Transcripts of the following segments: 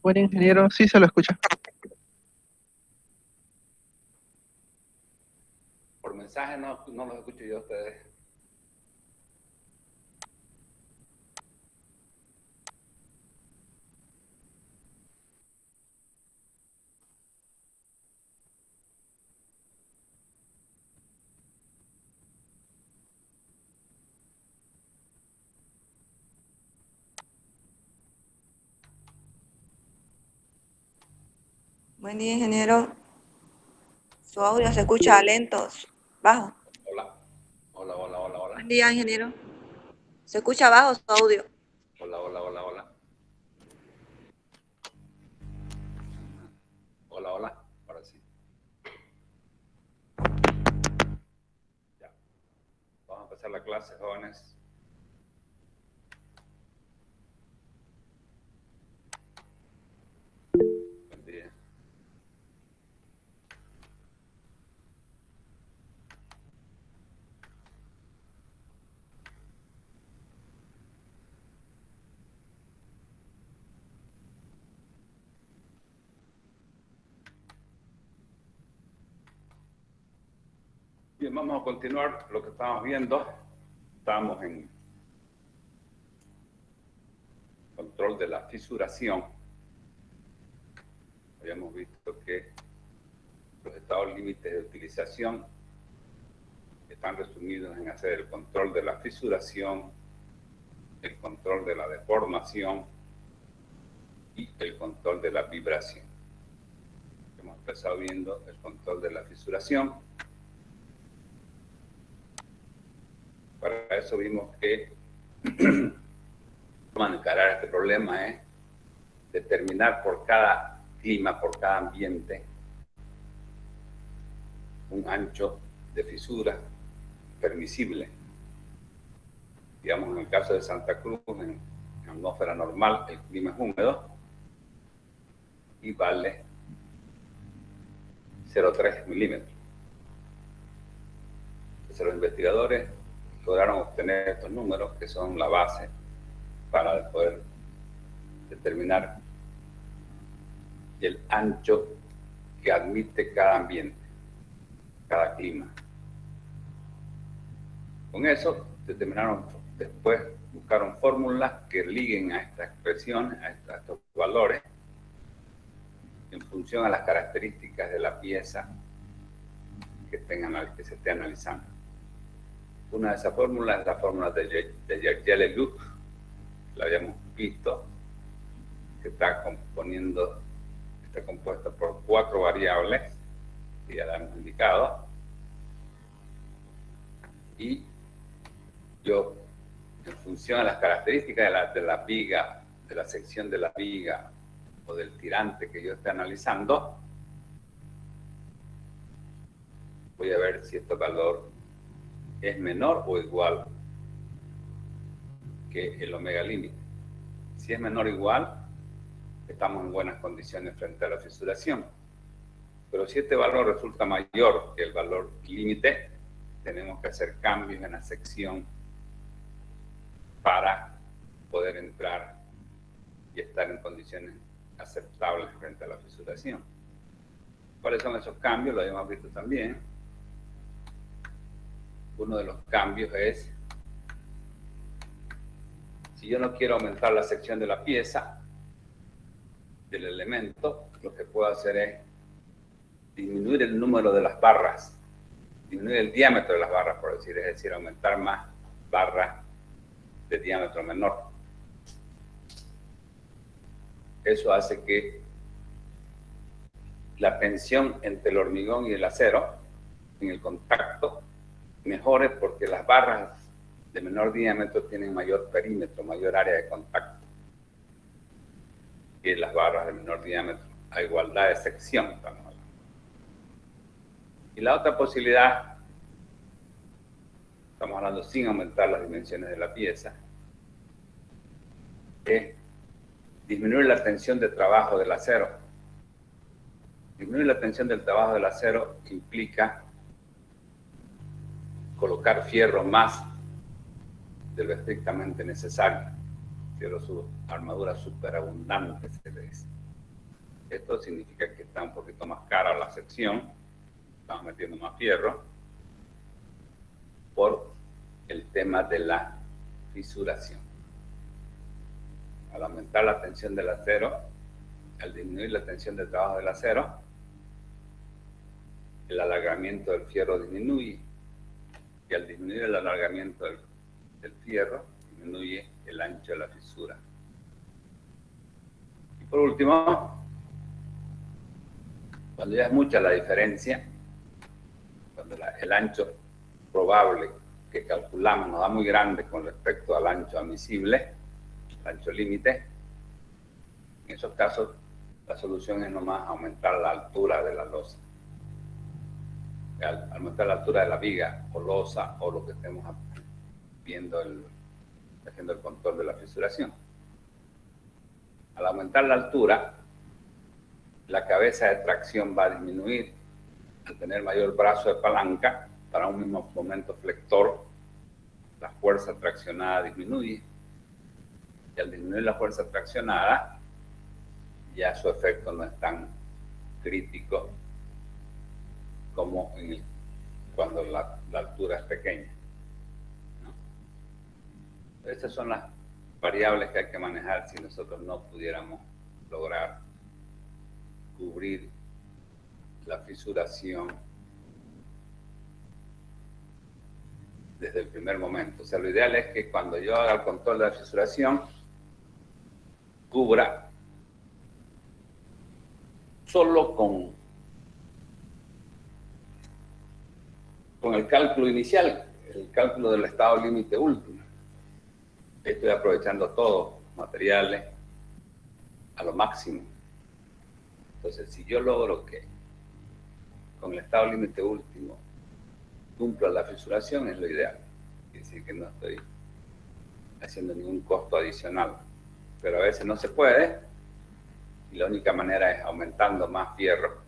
Buen ingeniero, sí se lo escucha. Por mensaje no los escucho yo a ustedes. Buen día, ingeniero. Su audio se escucha lento, bajo. Hola. Hola, hola, hola, hola. Buen día, ingeniero. Se escucha bajo su audio. Hola, hola, hola, hola. Hola, hola. Ahora sí. Ya. Vamos a empezar la clase, jóvenes. Buen día. Bien, vamos a continuar lo que estábamos viendo. Estábamos en control de la fisuración. Habíamos visto que los estados límites de utilización están resumidos en hacer el control de la fisuración, el control de la deformación y el control de la vibración. Hemos empezado viendo el control de la fisuración. Para eso vimos que cómo encarar este problema es determinar por cada clima, por cada ambiente, un ancho de fisura permisible. Digamos, en el caso de Santa Cruz, en atmósfera normal, el clima es húmedo y vale 0,3 milímetros. Entonces los investigadores lograron obtener estos números, que son la base para poder determinar el ancho que admite cada ambiente, cada clima. Con eso determinaron, después buscaron fórmulas que liguen a esta expresión, a estos valores, en función a las características de la pieza que se esté analizando. Una de esas fórmulas es la fórmula de Jagiellonian, la habíamos visto, que está compuesta por 4 variables, que ya la hemos indicado, y yo, en función a las características de la viga, de la sección de la viga o del tirante que yo esté analizando, voy a ver si este valor es menor o igual que el omega límite. Si es menor o igual, estamos en buenas condiciones frente a la fisuración. Pero si este valor resulta mayor que el valor límite, tenemos que hacer cambios en la sección para poder entrar y estar en condiciones aceptables frente a la fisuración. ¿Cuáles son esos cambios? Lo habíamos visto también. Uno de los cambios es, si yo no quiero aumentar la sección de la pieza, del elemento, lo que puedo hacer es disminuir el número de las barras, disminuir el diámetro de las barras, por decir, es decir, aumentar más barras de diámetro menor. Eso hace que la tensión entre el hormigón y el acero en el contacto mejore, porque las barras de menor diámetro tienen mayor perímetro, mayor área de contacto que las barras de menor diámetro, a igualdad de sección, estamos hablando. Y la otra posibilidad, estamos hablando sin aumentar las dimensiones de la pieza, es disminuir la tensión de trabajo del acero. Disminuir la tensión del trabajo del acero implica colocar fierro más de lo estrictamente necesario, fierro armadura superabundante, se le dice. Esto significa que está un poquito más cara la sección, estamos metiendo más fierro por el tema de la fisuración. Al aumentar la tensión del acero, al disminuir la tensión de trabajo del acero, el alargamiento del fierro disminuye, y al disminuir el alargamiento del fierro, disminuye el ancho de la fisura. Y por último, cuando ya es mucha la diferencia, cuando el ancho probable que calculamos nos da muy grande con respecto al ancho admisible, el ancho límite, en esos casos la solución es nomás aumentar la altura de la losa. Al aumentar la altura de la viga o losa o lo que estemos viendo, haciendo el control de la fisuración. Al aumentar la altura, la cabeza de tracción va a disminuir. Al tener mayor brazo de palanca, para un mismo momento flector, la fuerza traccionada disminuye. Y al disminuir la fuerza traccionada, ya su efecto no es tan crítico como cuando la altura es pequeña, ¿no? Estas son las variables que hay que manejar si nosotros no pudiéramos lograr cubrir la fisuración desde el primer momento. O sea, lo ideal es que cuando yo haga el control de la fisuración, cubra solo con el cálculo inicial, el cálculo del estado límite último. Estoy aprovechando todos los materiales a lo máximo. Entonces, si yo logro que con el estado límite último cumpla la fisuración, es lo ideal. Es decir, que no estoy haciendo ningún costo adicional. Pero a veces no se puede, y la única manera es aumentando más fierro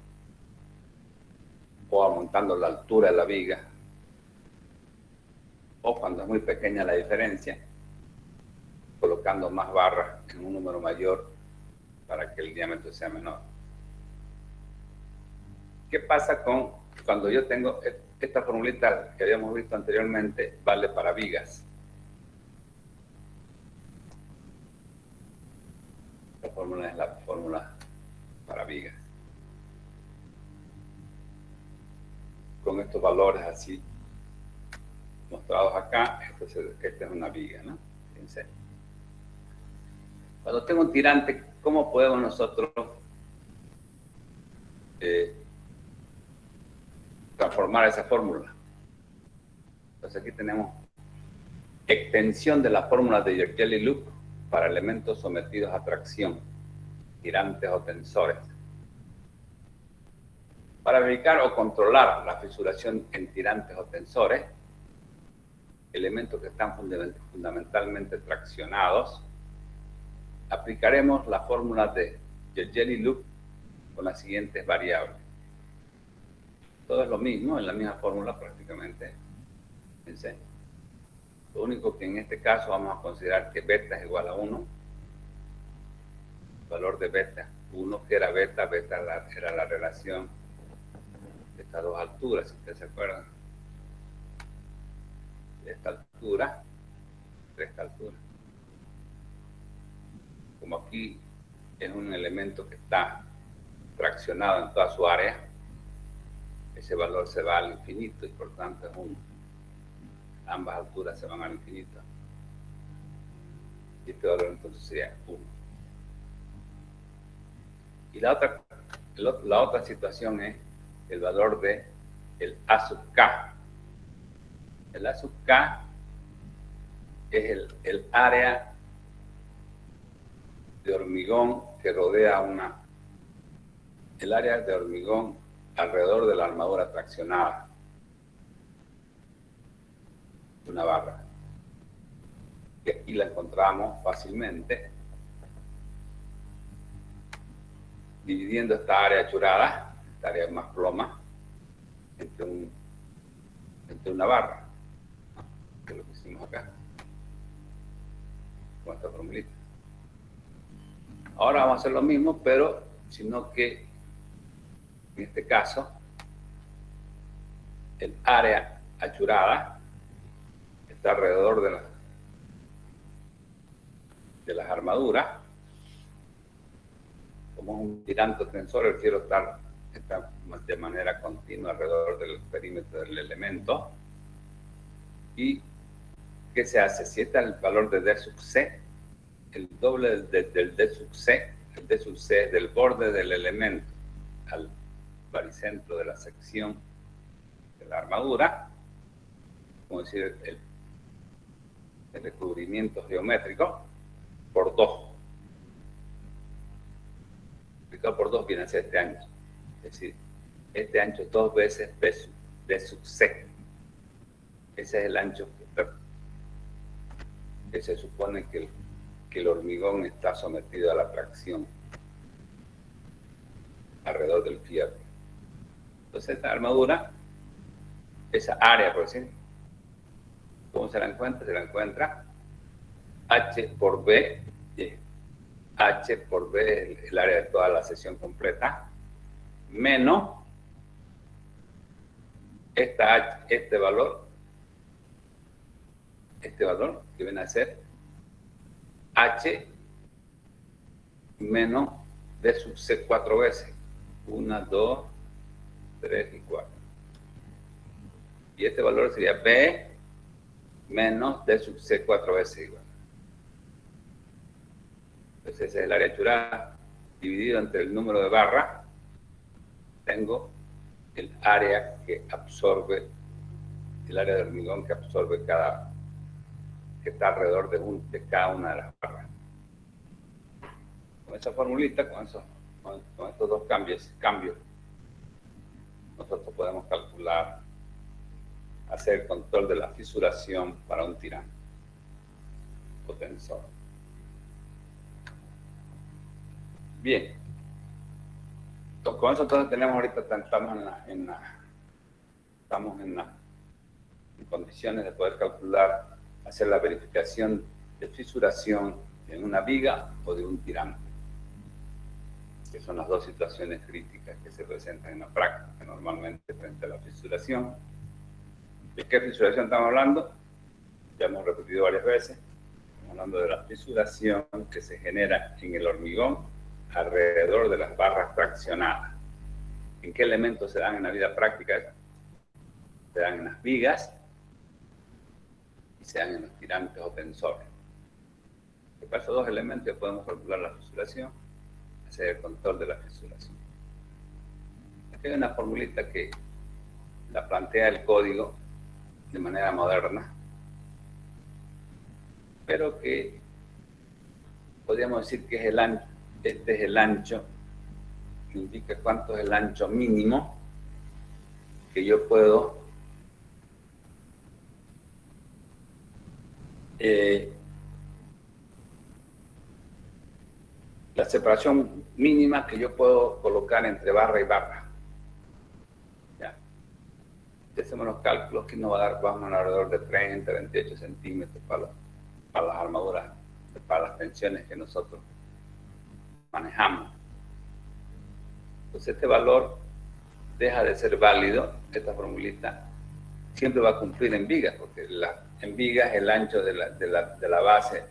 o aumentando la altura de la viga, o cuando es muy pequeña la diferencia, colocando más barras en un número mayor para que el diámetro sea menor. ¿Qué pasa cuando yo tengo esta formulita que habíamos visto anteriormente? Vale para vigas. La fórmula es la fórmula para vigas. Con estos valores así mostrados acá, esta es una viga, ¿no? Fíjense. Cuando tengo un tirante, ¿cómo podemos nosotros transformar esa fórmula? Entonces aquí tenemos extensión de la fórmula de Yerkeli-Luc para elementos sometidos a tracción, tirantes o tensores. Para verificar o controlar la fisuración en tirantes o tensores, elementos que están fundamentalmente traccionados, aplicaremos la fórmula de Yerkeli-Luc con las siguientes variables. Todo es lo mismo, en la misma fórmula prácticamente. Fíjense. Lo único que en este caso vamos a considerar que beta es igual a 1. El valor de beta, 1, que era beta era la relación de estas dos alturas, si ustedes se acuerdan. De esta altura, de esta altura. Como aquí es un elemento que está traccionado en toda su área, ese valor se va al infinito y por tanto es 1. Ambas alturas se van al infinito. Y este valor entonces sería 1. Y la otra situación es el valor de el A sub K. El A sub K es el área de hormigón que rodea el área de hormigón alrededor de la armadura traccionada de una barra. Y aquí la encontramos fácilmente dividiendo esta área achurada, esta área más ploma, entre una barra, que es lo que hicimos acá con esta formulita. Ahora vamos a hacer lo mismo, pero sino que en este caso el área achurada está alrededor de las armaduras. Como es un tirante tensor, el cielo está de manera continua alrededor del perímetro del elemento. ¿Y qué se hace? Si está el valor de D sub C, el doble del D sub C, el D sub C es del borde del elemento al baricentro de la sección de la armadura, como decir, el recubrimiento geométrico, por 2. Multiplicado por 2 viene a ser este ancho. Es decir, este ancho es 2 veces D sub C. Ese es el ancho que se supone que el hormigón está sometido a la tracción alrededor del fierro. Entonces, esta armadura, esa área, por decir, ¿cómo se la encuentra? Se la encuentra H por B. H por B es el área de toda la sección completa, menos este valor que viene a ser H menos D sub C 4 veces. 1, 2, 3 y 4. Y este valor sería B menos D sub C 4 veces igual. Entonces ese es el área achurada. Dividido entre el número de barras, tengo el área que absorbe, el área de hormigón que absorbe que está alrededor de cada una de las barras. Con esa formulita, con estos dos cambios, nosotros podemos calcular, hacer el control de la fisuración para un tirante o tensor. Bien. Entonces, con eso entonces tenemos ahorita, estamos en condiciones de poder calcular, hacer la verificación de fisuración en una viga o de un tirante, que son las dos situaciones críticas que se presentan en la práctica normalmente frente a la fisuración. ¿De qué fisuración estamos hablando? Ya hemos repetido varias veces. Estamos hablando de la fisuración que se genera en el hormigón alrededor de las barras fraccionadas. ¿En qué elementos se dan en la vida práctica? Se dan en las vigas y se dan en los tirantes o tensores. Para esos dos elementos podemos calcular la fisuración, hacer el control de la fisuración. Aquí hay una formulita que la plantea el código de manera moderna, pero que podríamos decir que es el ancho. Este es el ancho, que indica cuánto es el ancho mínimo que yo puedo la separación mínima que yo puedo colocar entre barra y barra. Ya. Si hacemos los cálculos, que nos va a dar más o menos alrededor de 30, 28 centímetros para las armaduras, para las tensiones que nosotros manejamos. Entonces este valor deja de ser válido, esta formulita siempre va a cumplir en vigas, porque en vigas el ancho de la base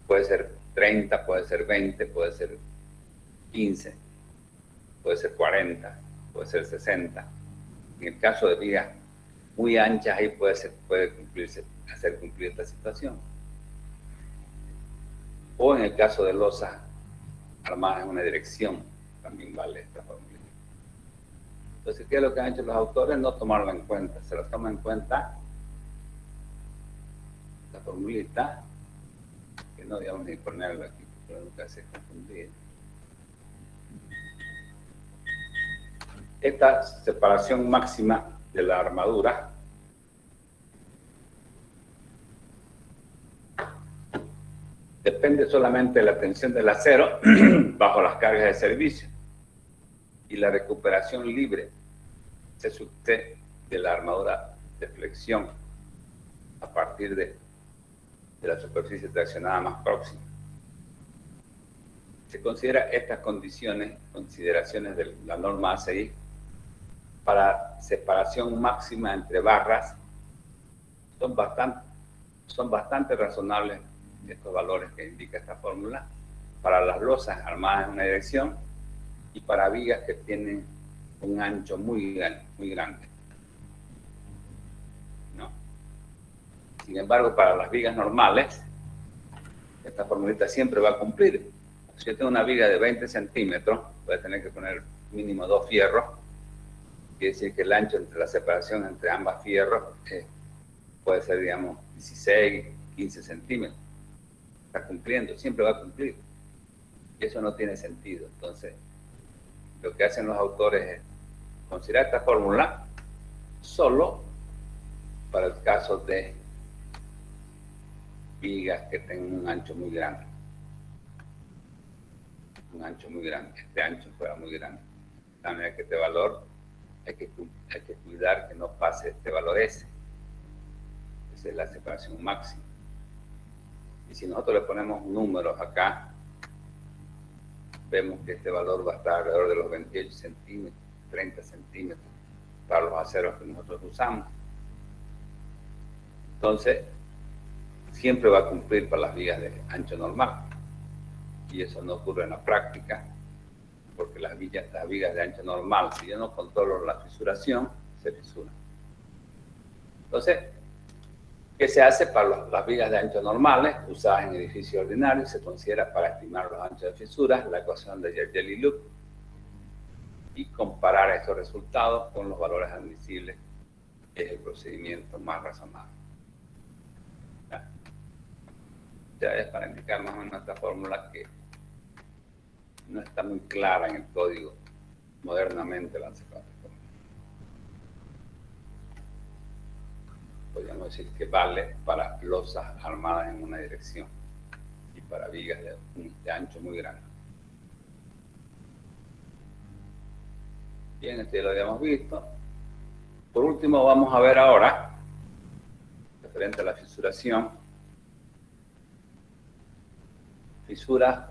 puede ser 30, puede ser 20, puede ser 15, puede ser 40, puede ser 60. En el caso de vigas muy anchas, ahí puede hacer cumplir esta situación. O en el caso de losas armadas en una dirección, también vale esta formulita. Entonces, ¿qué es lo que han hecho los autores? No tomarlo en cuenta. Se lo toma en cuenta la formulita, que no digamos ni ponerlo aquí, pero nunca se confundir. Esta separación máxima de la armadura depende solamente de la tensión del acero bajo las cargas de servicio y la recuperación libre C sub T de la armadura de flexión a partir de la superficie traccionada más próxima. Se considera estas consideraciones de la norma A6 para separación máxima entre barras. Son bastante razonables estos valores que indica esta fórmula para las losas armadas en una dirección y para vigas que tienen un ancho muy grande. ¿No? Sin embargo, para las vigas normales, esta formulita siempre va a cumplir. Si yo tengo una viga de 20 centímetros, voy a tener que poner mínimo 2 fierros. Quiere decir que el ancho entre la separación entre ambas fierros puede ser, digamos, 16, 15 centímetros. Está cumpliendo, siempre va a cumplir. Y eso no tiene sentido. Entonces, lo que hacen los autores es considerar esta fórmula solo para el caso de vigas que tengan un ancho muy grande. Un ancho muy grande. Este ancho fuera muy grande. De manera que este valor hay que cuidar que no pase este valor S. Esa es la separación máxima. Y si nosotros le ponemos números acá, vemos que este valor va a estar alrededor de los 28 centímetros, 30 centímetros para los aceros que nosotros usamos. Entonces, siempre va a cumplir para las vigas de ancho normal. Y eso no ocurre en la práctica, porque las vigas de ancho normal, si yo no controlo la fisuración, se fisuran. Entonces, ¿qué se hace para las vigas de ancho normales usadas en edificios ordinarios? Se considera para estimar los anchos de fisuras la ecuación de Jelly-Loop y comparar estos resultados con los valores admisibles, que es el procedimiento más razonable. Ya es para indicar más o menos esta fórmula que no está muy clara en el código modernamente lanzado. Podríamos decir que vale para losas armadas en una dirección y para vigas de ancho muy grande. Bien, esto ya lo habíamos visto. Por último, vamos a ver ahora, referente a la fisuración, fisuras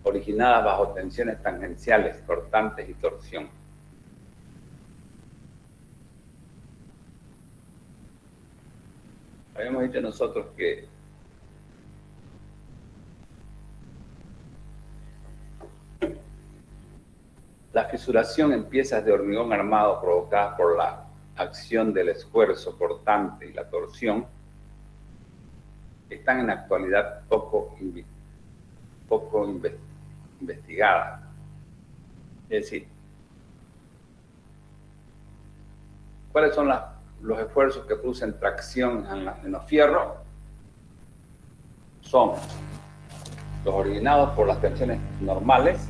originadas bajo tensiones tangenciales, cortantes y torsión. Habíamos dicho nosotros que la fisuración en piezas de hormigón armado provocadas por la acción del esfuerzo cortante y la torsión están en la actualidad poco investigadas. Es decir, ¿cuáles son los esfuerzos que producen tracción en los fierros? Son los originados por las tensiones normales,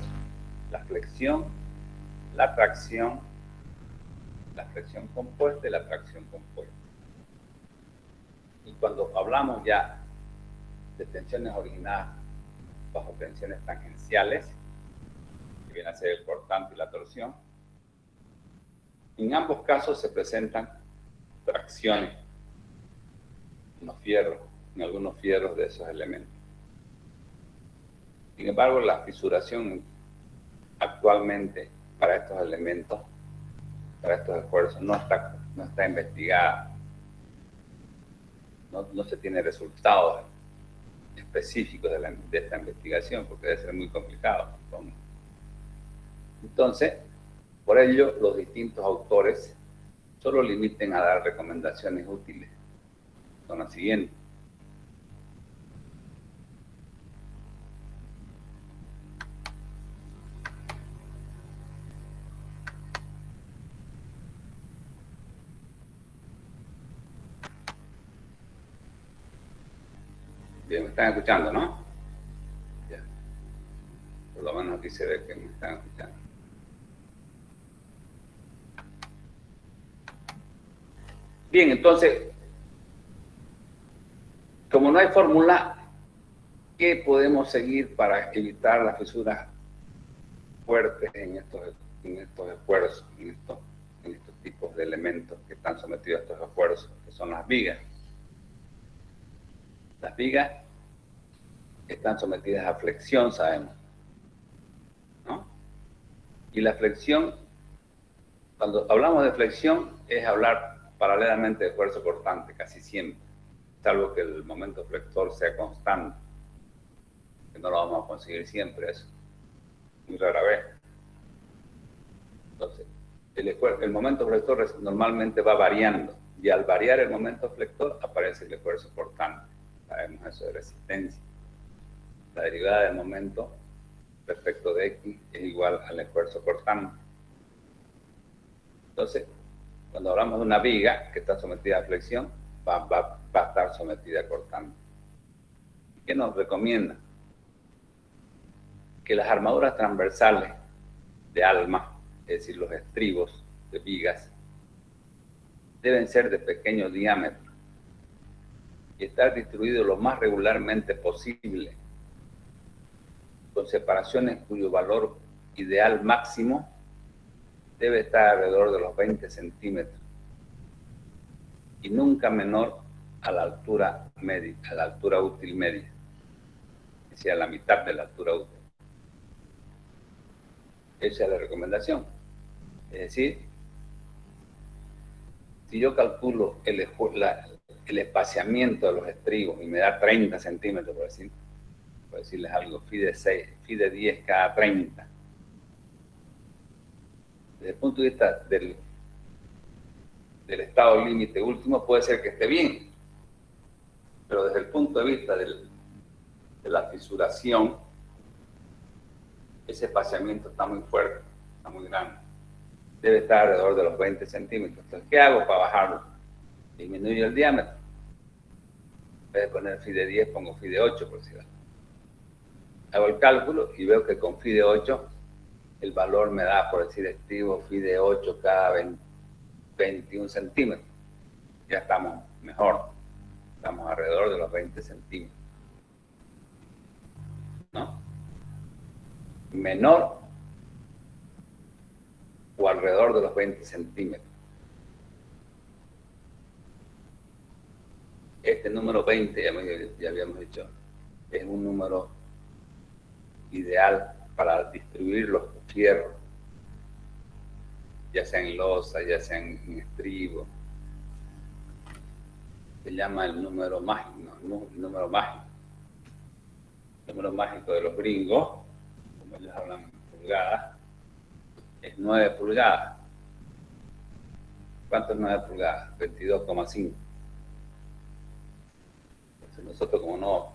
la flexión, la tracción compuesta y la tracción compuesta. Y cuando hablamos ya de tensiones originadas bajo tensiones tangenciales, que viene a ser el cortante y la torsión, en ambos casos se presentan tracciones en los fierros, en algunos fierros de esos elementos. Sin embargo, la fisuración actualmente para estos elementos, para estos esfuerzos, no está investigada. No se tiene resultados específicos de esta investigación, porque debe ser muy complicado. Entonces, por ello, los distintos autores solo limiten a dar recomendaciones útiles. Son las siguientes. Bien, me están escuchando, ¿no? Ya. Por lo menos aquí se ve que me están escuchando. Bien, entonces, como no hay fórmula, ¿qué podemos seguir para evitar las fisuras fuertes en estos esfuerzos, en estos tipos de elementos que están sometidos a estos esfuerzos, que son las vigas? Las vigas están sometidas a flexión, sabemos. Y la flexión, cuando hablamos de flexión, es hablar paralelamente de esfuerzo cortante, casi siempre, salvo que el momento flexor sea constante, que no lo vamos a conseguir siempre, eso, muy rara vez. Entonces, el momento flexor normalmente va variando, y al variar el momento flexor aparece el esfuerzo cortante. Sabemos eso de resistencia. La derivada del momento respecto de X es igual al esfuerzo cortante. Entonces, cuando hablamos de una viga que está sometida a flexión, va a estar sometida a cortante. ¿Qué nos recomienda? Que las armaduras transversales de alma, es decir, los estribos de vigas, deben ser de pequeño diámetro y estar distribuidos lo más regularmente posible, con separaciones cuyo valor ideal máximo debe estar alrededor de los 20 centímetros y nunca menor a la altura media, a la altura útil media, es decir, a la mitad de la altura útil. Esa es la recomendación. Es decir, si yo calculo el espaciamiento de los estribos y me da 30 centímetros, por decirles algo, phi de 10 cada 30, desde el punto de vista del estado límite último puede ser que esté bien, pero desde el punto de vista de la fisuración, ese espaciamiento está muy fuerte, está muy grande. Debe estar alrededor de los 20 centímetros. Entonces, ¿qué hago para bajarlo? Disminuyo el diámetro. En vez de poner phi de 10, pongo phi de 8, por decirlo. Hago el cálculo y veo que con phi de 8 el valor me da, por decir, estribo phi de 8 cada 21 centímetros. Ya estamos mejor. Estamos alrededor de los 20 centímetros. ¿No? Menor o alrededor de los 20 centímetros. Este número 20, ya habíamos dicho, es un número ideal para distribuir los fierros, ya sea en losa, ya sea en estribo. Se llama el número mágico, el número mágico. El número mágico de los gringos, como ellos hablan en pulgadas, es 9 pulgadas. ¿Cuánto es 9 pulgadas? 22,5. Entonces nosotros, como no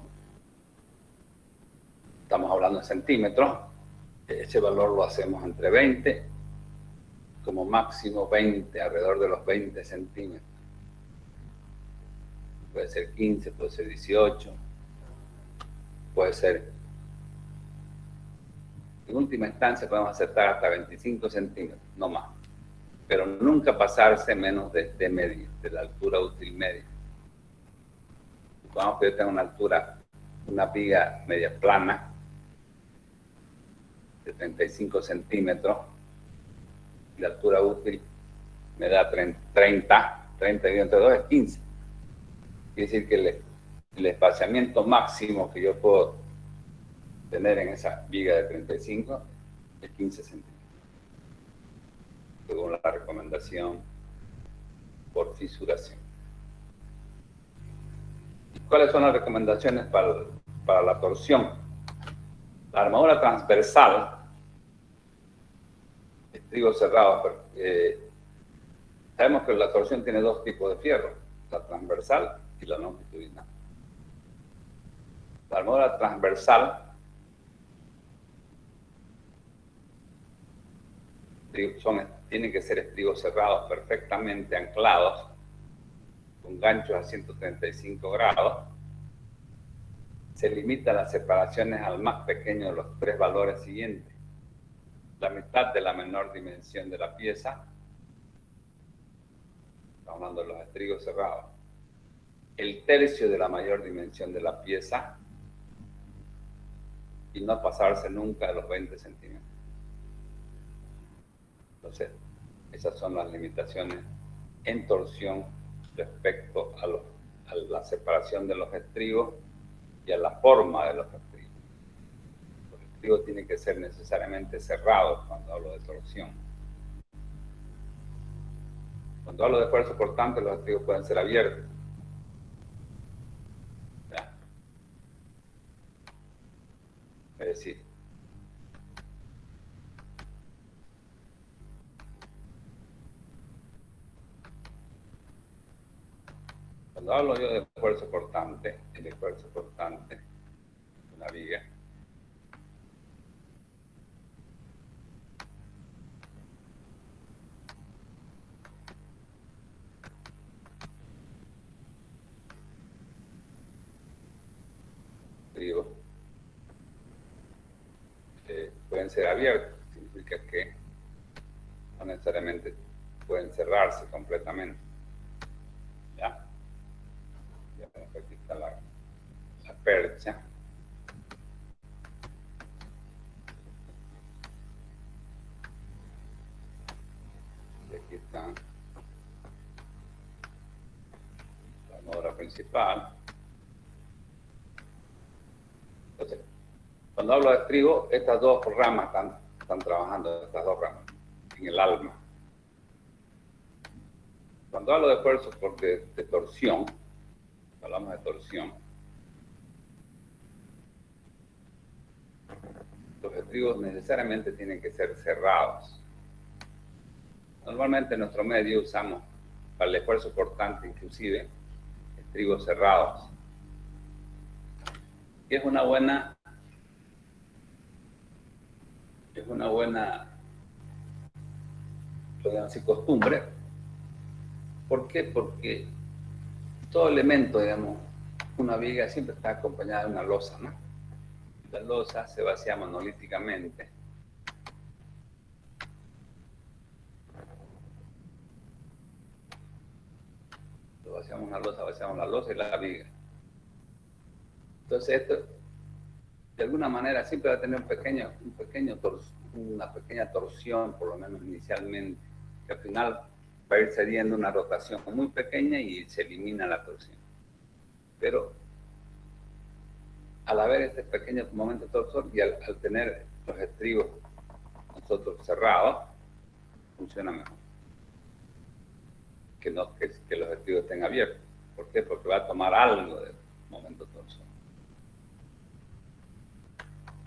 estamos hablando en centímetros, ese valor lo hacemos entre 20, como máximo 20, alrededor de los 20 centímetros. Puede ser 15, puede ser 18, puede ser, en última instancia podemos aceptar hasta 25 centímetros, no más, pero nunca pasarse menos de medio, de la altura útil media. Supongamos que yo tengo una altura, una viga media plana de 35 centímetros, y la altura útil me da 30 dividido entre 2 es 15. Quiere decir que el espaciamiento máximo que yo puedo tener en esa viga de 35 es 15 centímetros, según la recomendación por fisuración. ¿Cuáles son las recomendaciones para la torsión? La armadura transversal, estribos cerrados, sabemos que la torsión tiene dos tipos de fierro, la transversal y la longitudinal. La armadura transversal tienen que ser estribos cerrados perfectamente anclados, con ganchos a 135 grados. Se limitan las separaciones al más pequeño de los tres valores siguientes: la mitad de la menor dimensión de la pieza, estamos hablando de los estribos cerrados, el tercio de la mayor dimensión de la pieza, y no pasarse nunca de los 20 centímetros. Entonces, esas son las limitaciones en torsión respecto a la separación de los estribos y a la forma de los estribos. estribos tienen que ser necesariamente cerrados cuando hablo de torsión. Cuando hablo de esfuerzo cortante, los estribos pueden ser abiertos. ¿Ya? Es decir, cuando hablo yo de esfuerzo cortante, el esfuerzo cortante de una viga pueden ser abiertos, significa que no necesariamente pueden cerrarse completamente. ¿Ya? Ya aquí está la percha. Y aquí está la armadura principal. Entonces, cuando hablo de estribo, estas dos ramas están trabajando, estas dos ramas, en el alma. Cuando hablo de esfuerzo de torsión, hablamos de torsión, los estribos necesariamente tienen que ser cerrados. Normalmente en nuestro medio usamos para el esfuerzo cortante inclusive estribos cerrados. Y es una buena podríamos decir, costumbre. ¿Por qué? Porque todo elemento, digamos, una viga siempre está acompañada de una losa, ¿no? La losa se vacía monolíticamente. Vaciamos la losa y la viga. Entonces esto, de alguna manera, siempre va a tener una pequeña torsión, por lo menos inicialmente, que al final va a ir cediendo una rotación muy pequeña y se elimina la torsión. Pero al haber este pequeño momento torsor y al tener los estribos nosotros cerrados, funciona mejor que los estribos estén abiertos. ¿Por qué? Porque va a tomar algo del momento torsor.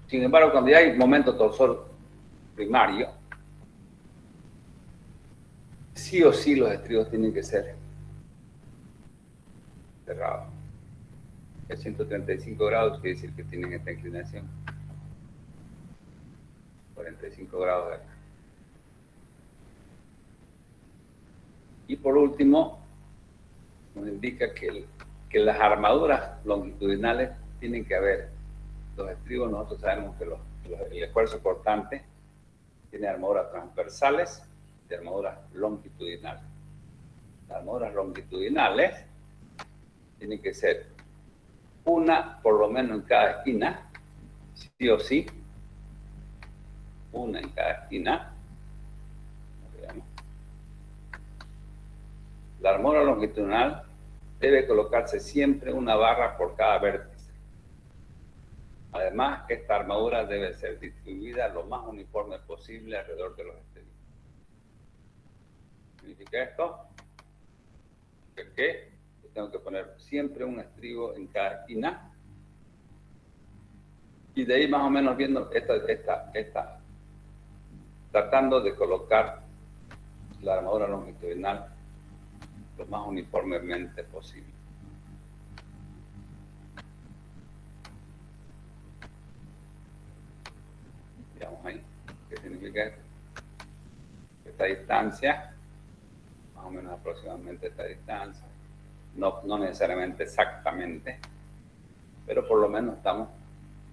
Sin embargo, cuando ya hay momento torsor primario, sí o sí los estribos tienen que ser cerrados. El 135 grados quiere decir que tienen esta inclinación. 45 grados de acá. Y por último, nos indica que las armaduras longitudinales tienen que haber. Los estribos, nosotros sabemos que el esfuerzo cortante tiene armaduras transversales y armaduras longitudinales. Las armaduras longitudinales tienen que ser una por lo menos en cada esquina, sí o sí, una en cada esquina. La armadura longitudinal debe colocarse siempre una barra por cada vértice. Además, esta armadura debe ser distribuida lo más uniforme posible alrededor de los estribos. ¿Significa esto? Que tengo que poner siempre un estribo en cada esquina. Y de ahí más o menos viendo tratando de colocar la armadura longitudinal lo más uniformemente posible. Veamos ahí. ¿Qué significa esto? Esta distancia, más o menos aproximadamente esta distancia, no necesariamente exactamente, pero por lo menos estamos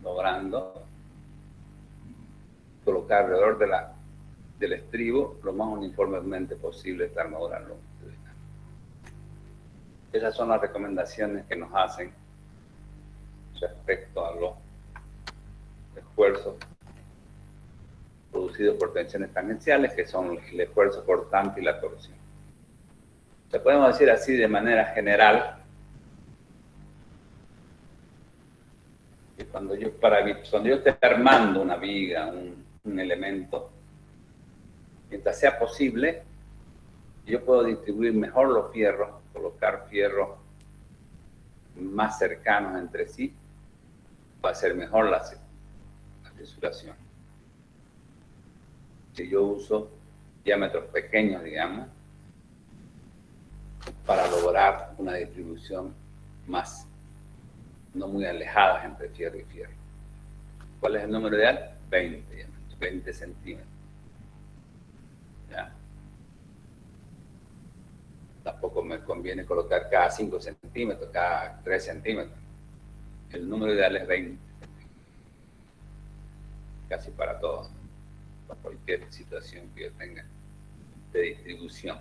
logrando colocar alrededor del estribo lo más uniformemente posible esta armadura longitudinal. Esas son las recomendaciones que nos hacen respecto a los esfuerzos producidos por tensiones tangenciales, que son el esfuerzo cortante y la torsión. Se podemos decir así de manera general que cuando yo esté armando una viga, un elemento, mientras sea posible, yo puedo distribuir mejor los fierros, colocar fierros más cercanos entre sí, va a ser mejor la fisuración. Si yo uso diámetros pequeños, digamos, para lograr una distribución más, no muy alejada entre fierro y fierro. ¿Cuál es el número ideal? 20 centímetros. ¿Ya? Tampoco me conviene colocar cada 5 centímetros, cada 3 centímetros. El número ideal es 20. Casi para todo, para cualquier situación que yo tenga de distribución.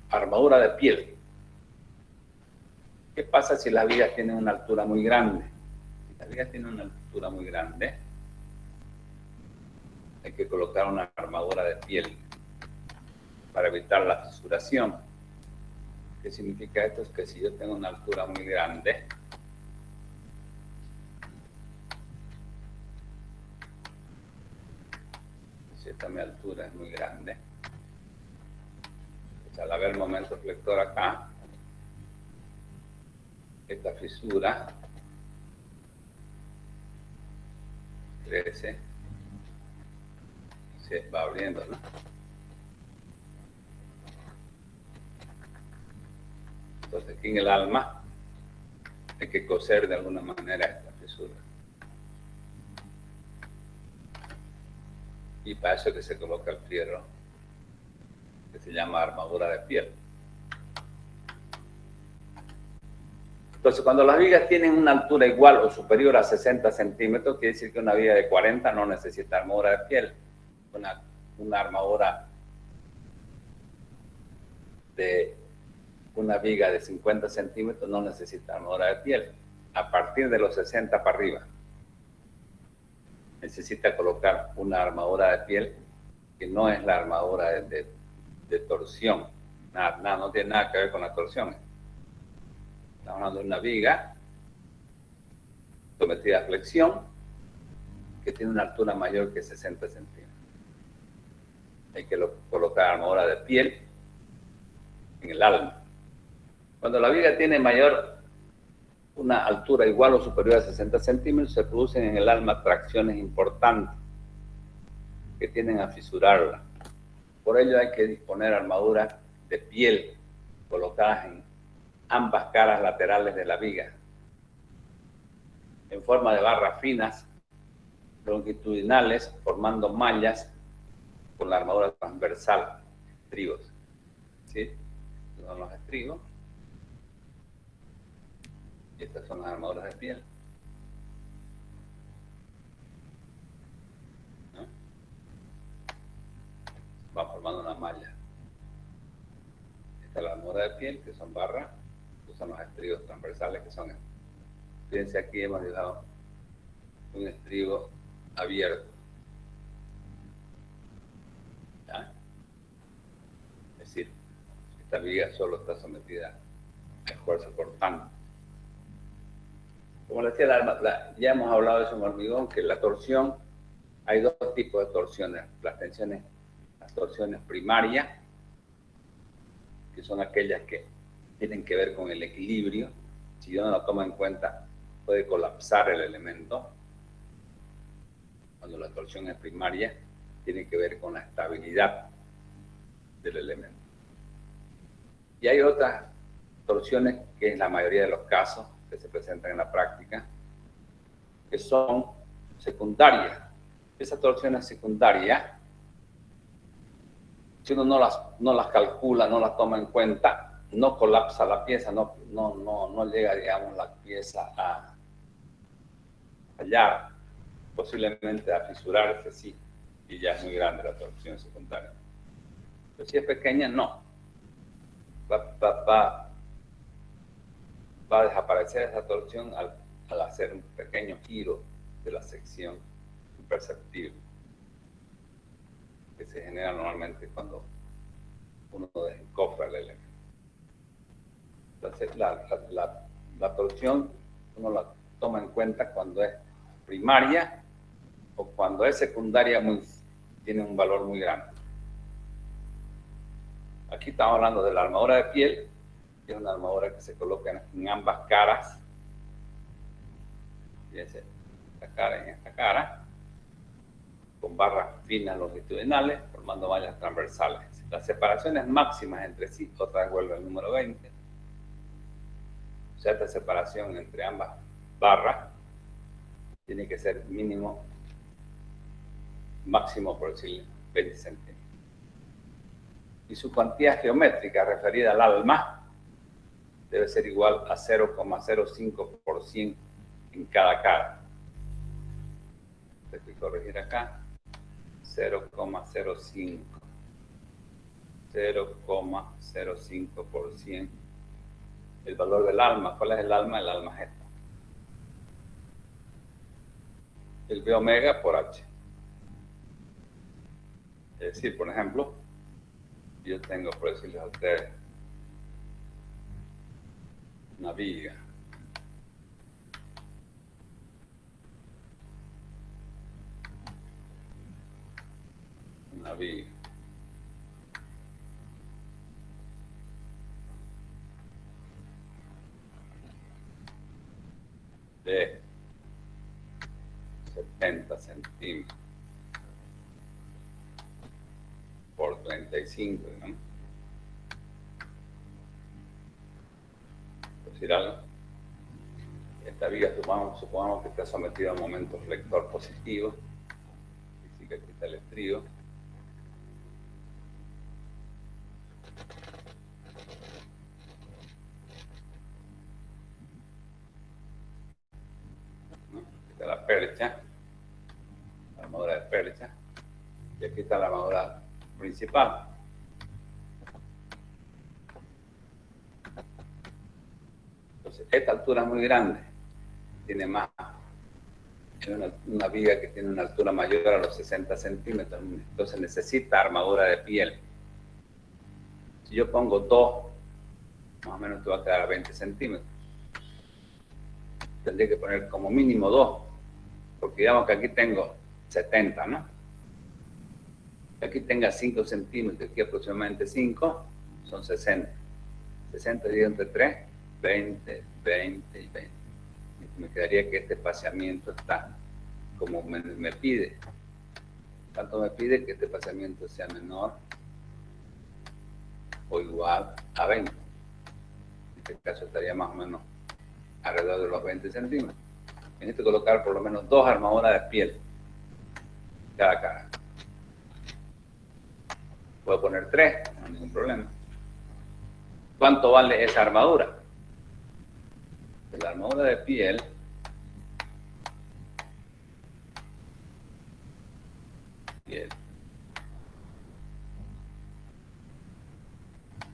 Armadura de piel. ¿Qué pasa si las vigas tienen una altura muy grande? Si las vigas tienen una altura muy grande, hay que colocar una armadura de piel para evitar la fisuración. ¿Qué significa esto? Es que si yo tengo una altura muy grande, si esta mi altura es muy grande, pues al haber momento flector acá, esta fisura crece, se va abriendo, ¿no? Entonces aquí en el alma hay que coser de alguna manera esta fisura. Y para eso que se coloca el fierro, que se llama armadura de piel. Entonces, cuando las vigas tienen una altura igual o superior a 60 centímetros, quiere decir que una viga de 40 no necesita armadura de piel. Una armadura de una viga de 50 centímetros no necesita armadura de piel. A partir de los 60 para arriba, necesita colocar una armadura de piel que no es la armadura de torsión. No tiene nada que ver con la torsión. Estamos hablando de una viga sometida a flexión que tiene una altura mayor que 60 centímetros. Hay que colocar armadura de piel en el alma. Cuando la viga tiene una altura igual o superior a 60 centímetros, se producen en el alma tracciones importantes que tienden a fisurarla. Por ello hay que disponer armaduras de piel colocadas en ambas caras laterales de la viga, en forma de barras finas, longitudinales, formando mallas con la armadura transversal, estribos. ¿Sí? Estos son los estribos. Y estas son las armaduras de piel. ¿No? Van formando una malla. Esta es la armadura de piel, que son barras. Estos son los estribos transversales, que son... Fíjense, aquí hemos dejado un estribo abierto. ¿Ya? Es decir, esta viga solo está sometida a esfuerzo cortante. Como les decía, ya hemos hablado de eso en hormigón, que la torsión, hay dos tipos de torsiones. Las torsiones primarias, que son aquellas que tienen que ver con el equilibrio. Si yo no la tomo en cuenta, puede colapsar el elemento. Cuando la torsión es primaria, tiene que ver con la estabilidad del elemento. Y hay otras torsiones, que es la mayoría de los casos que se presentan en la práctica, que son secundarias. Esas torsiones secundarias, si uno no las calcula, no las toma en cuenta, no colapsa la pieza, no llega, digamos, la pieza a fallar, posiblemente a fisurarse, sí, y ya es muy grande la torsión secundaria. Pero si es pequeña, no. Va a desaparecer esa torsión al hacer un pequeño giro de la sección imperceptible, que se genera normalmente cuando uno desencofra el elemento. Entonces, la torsión uno la toma en cuenta cuando es primaria o cuando es secundaria tiene un valor muy grande. Aquí estamos hablando de la armadura de piel, que es una armadura que se coloca en ambas caras. Fíjense, esta cara en esta cara, con barras finas longitudinales, formando mallas transversales. Las separaciones máximas entre sí, otra vez vuelve al número 20. O sea, esta separación entre ambas barras tiene que ser mínimo, máximo, por decirlo, 20 centímetros. Y su cuantía geométrica referida al alma debe ser igual a 0,05% en cada cara. Tengo que corregir acá. 0,05. 0,05%. El valor del alma. ¿Cuál es el alma? El alma es esta. El B omega por H. Es decir, por ejemplo, yo tengo, por decirles a ustedes, una viga. Una viga. De 70 centímetros por 35, digamos. Por decir algo. Esta viga supongamos que está sometida a un momento flector positivo. Así que aquí está el estribo. La percha, la armadura de percha, y aquí está la armadura principal. Entonces, esta altura es muy grande, tiene más, es una viga que tiene una altura mayor a los 60 centímetros, entonces necesita armadura de piel. Si yo pongo 2, más o menos te va a quedar a 20 centímetros. Tendría que poner como mínimo 2. Porque digamos que aquí tengo 70, ¿no? Aquí tenga 5 centímetros, aquí aproximadamente 5, son 60. 60 dividido entre 3, 20, 20 y 20. Me quedaría que este espaciamiento está como me pide. Tanto me pide que este espaciamiento sea menor o igual a 20. En este caso estaría más o menos alrededor de los 20 centímetros. Necesito colocar por lo menos 2 armaduras de piel cada cara. Puedo poner 3, no hay ningún problema. ¿Cuánto vale esa armadura? La armadura de piel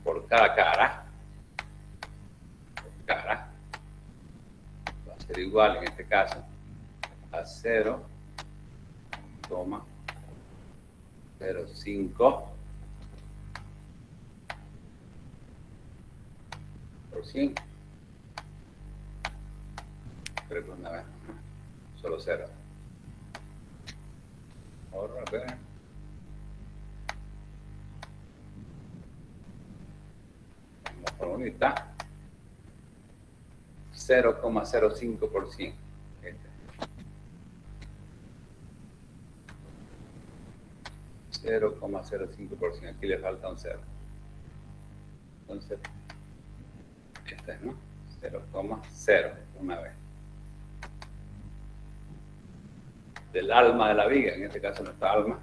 por cada cara va a ser igual en este caso a 0,05%. Creo que una vez, solo 0. Ahora, a ver. La formulita. 0,05%. 0,05%. Aquí le falta un 0. Entonces, esta es, ¿no? 0,0 una vez. Del alma de la viga, en este caso nuestra alma,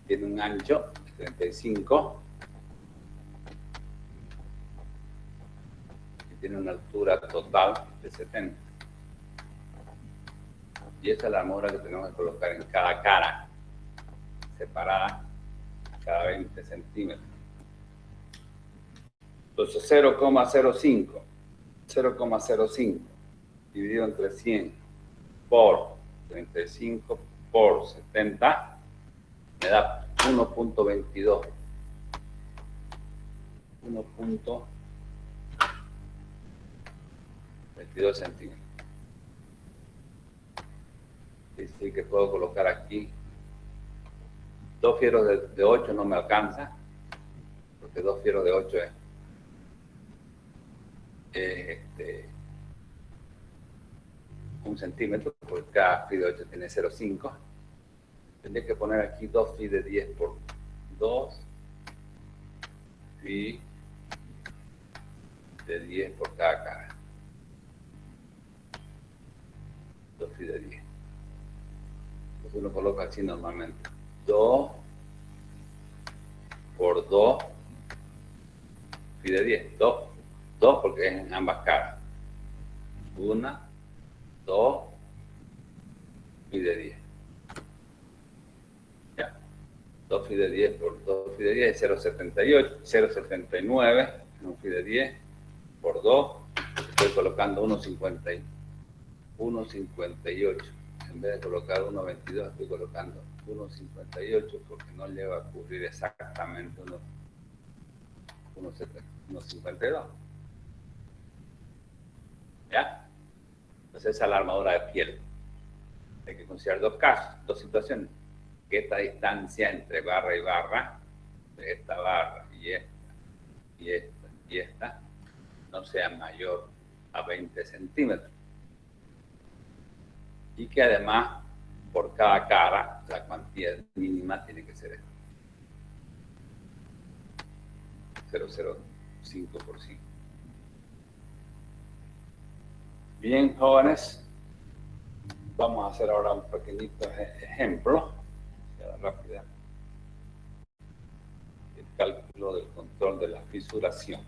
tiene un ancho de 35 y tiene una altura total de 70. Y esa es la armadura que tenemos que colocar en cada cara, separada cada 20 centímetros. Entonces 0,05 dividido entre 100 por 35 por 70 me da 1.22. 1.22 centímetros. Es decir, que puedo colocar aquí 2 fierros de 8 no me alcanza, porque 2 fierros de 8 es 1 centímetro, porque cada fi de 8 tiene 0,5. Tendría que poner aquí 2 fi de 10 por 2 fi de 10 por cada cara. 2 fi de 10. Entonces uno coloca así normalmente. 2 por 2 fi de 10. 2 porque es en ambas caras. 1, 2 fi de 10. Ya. 2 fi de 10 por 2 fi de 10 es 0,78. 0,79 es un fi de 10 por 2. Estoy colocando 1,58. En vez de colocar 1,22 estoy colocando 1,58 porque no lleva a cubrir exactamente 1,52. ¿Ya? Entonces esa es la armadura de piel. Hay que considerar dos casos, dos situaciones. Que esta distancia entre barra y barra, de esta barra y esta, y esta, y esta, no sea mayor a 20 centímetros. Y que además, por cada cara, la cuantía mínima tiene que ser esta. 0,05%. Bien, jóvenes, vamos a hacer ahora un pequeñito ejemplo, rápida, el cálculo del control de la fisuración.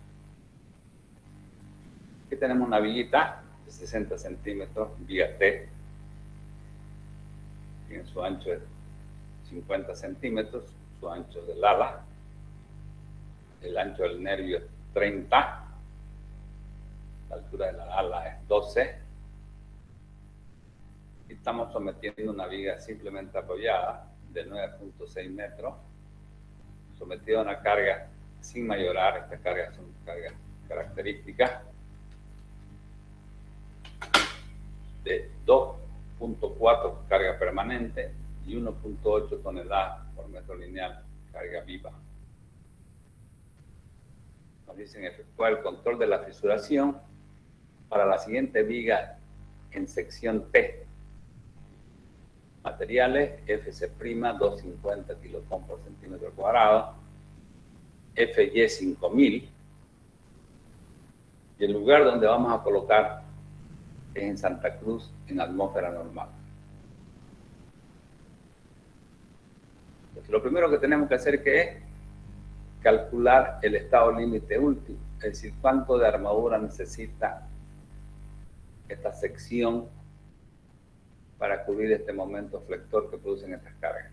Aquí tenemos una viguita de 60 centímetros, viga T, tiene su ancho de 50 centímetros, su ancho del ala, el ancho del nervio es 30, la altura de la ala es 12, y estamos sometiendo una viga simplemente apoyada de 9.6 metros, sometida a una carga sin mayorar. Estas cargas son cargas características de 2.4 carga permanente y 1.8 toneladas por metro lineal carga viva. Nos dicen efectuar el control de la fisuración para la siguiente viga en sección T. Materiales, FC', 250 kilotón por centímetro cuadrado, FY 5000, y el lugar donde vamos a colocar es en Santa Cruz, en atmósfera normal. Entonces, lo primero que tenemos que hacer es calcular el estado límite último, es decir, cuánto de armadura necesita esta sección para cubrir este momento flector que producen estas cargas.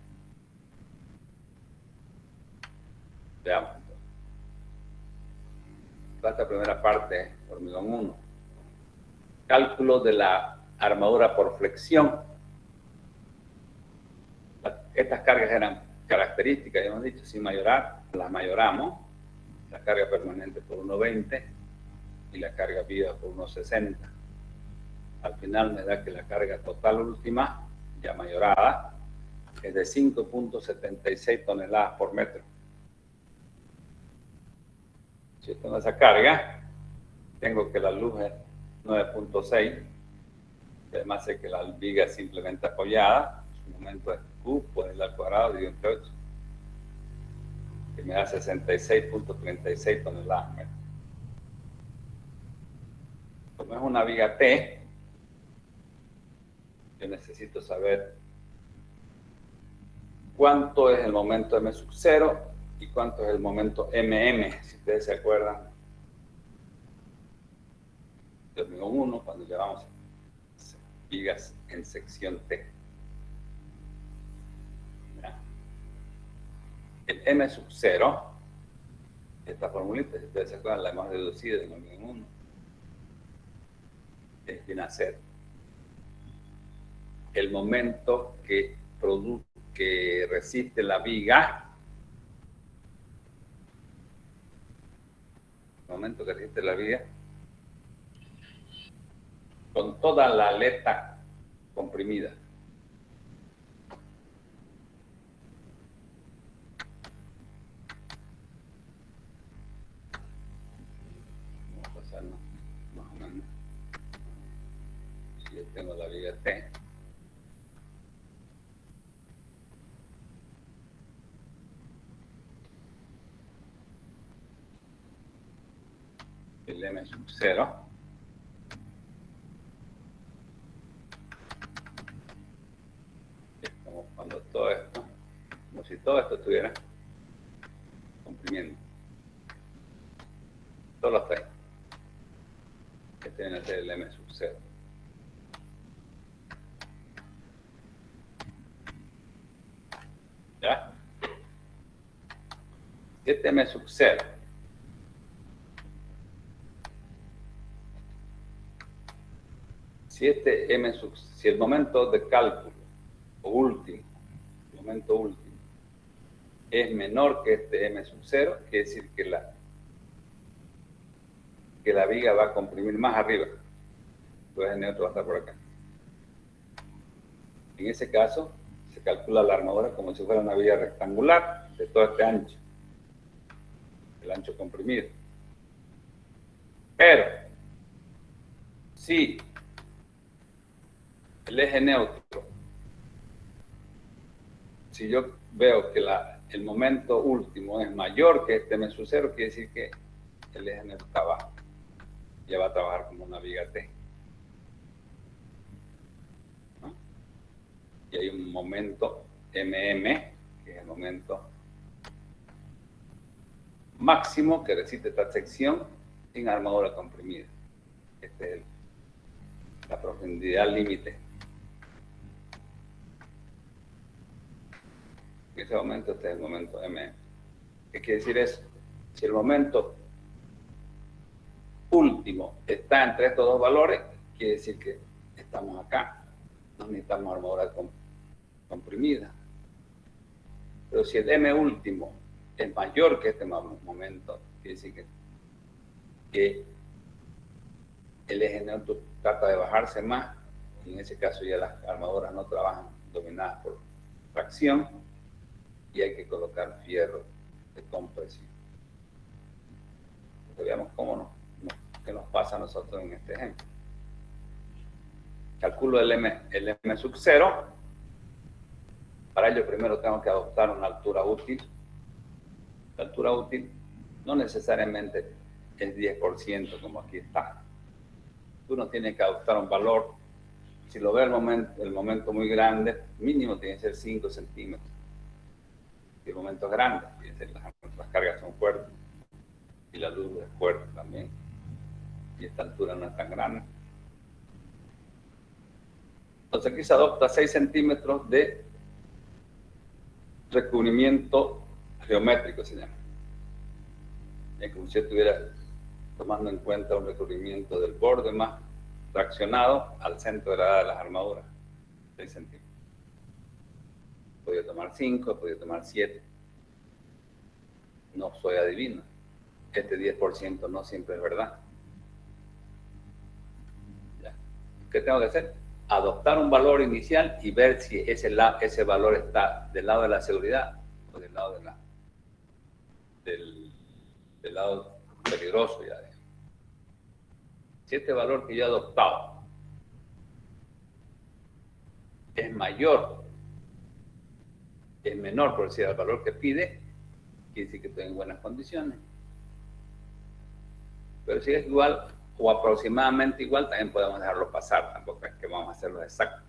Veamos. Esta primera parte, hormigón 1. Cálculo de la armadura por flexión. Estas cargas eran características, ya hemos dicho, sin mayorar, las mayoramos. La carga permanente por 1,20 y la carga viva por 1,60. Al final me da que la carga total última, ya mayorada, es de 5.76 toneladas por metro. Si yo tengo esa carga, tengo que la luz es 9.6, además sé que la viga es simplemente apoyada, su momento es Q por el al cuadrado dividido entre 8, que me da 66.36 toneladas por metro. Como es una viga T, yo necesito saber cuánto es el momento M sub 0 y cuánto es el momento MM, si ustedes se acuerdan de hormigón 1, cuando llevamos vigas en sección T. ¿Ya? El M sub 0, esta formulita, si ustedes se acuerdan, la hemos deducido en hormigón 1, viene a ser el momento que resiste la viga, el momento que resiste la viga, con toda la aleta comprimida. sea, no, más o menos. Si yo tengo la viga T, el M sub 0 es como cuando todo esto, como si todo esto estuviera comprimiendo. Solo hasta ahí. Este viene a ser el M sub 0. ¿Ya? Este M sub 0 si el momento de cálculo o último, el momento último, es menor que este M sub 0, quiere decir que la viga va a comprimir más arriba. Entonces el neutro va a estar por acá. En ese caso, se calcula la armadura como si fuera una viga rectangular de todo este ancho, el ancho comprimido. Pero, si el eje neutro, si yo veo que el momento último es mayor que este M sub 0, quiere decir que el eje neutro está abajo. Ya va a trabajar como una viga T. ¿No? Y hay un momento MM, que es el momento máximo que resiste esta sección en armadura comprimida. Esta es la profundidad límite. En ese momento, este es el momento MM. ¿Qué quiere decir eso? Si el momento último está entre estos dos valores, quiere decir que estamos acá. No necesitamos armadura comprimida. Pero si el M último es mayor que este momento, quiere decir que el eje neutro trata de bajarse más, y en ese caso ya las armaduras no trabajan dominadas por tracción, y hay que colocar fierro de compresión. Veamos qué nos pasa a nosotros en este ejemplo. Calculo el M sub 0. Para ello primero tengo que adoptar una altura útil. La altura útil no necesariamente es 10% como aquí está. Uno tiene que adoptar un valor. Si lo ve el momento muy grande, mínimo tiene que ser 5 centímetros. Si el momento es grande, las cargas son fuertes y la luz es fuerte también. Y esta altura no es tan grande. Entonces aquí se adopta 6 centímetros de recubrimiento geométrico, se llama. Es como si estuviera tomando en cuenta un recubrimiento del borde más traccionado al centro de las armaduras. 6 centímetros. Podría tomar 5, podría tomar 7. No soy adivino. Este 10% no siempre es verdad. ¿Ya? ¿Qué tengo que hacer? Adoptar un valor inicial y ver si ese valor está del lado de la seguridad o del lado del lado peligroso. Ya. Si este valor que yo he adoptado es mayor, es menor, por decir, al valor que pide, quiere decir que estoy en buenas condiciones. Pero si es igual o aproximadamente igual, también podemos dejarlo pasar, tampoco es que vamos a hacerlo exacto.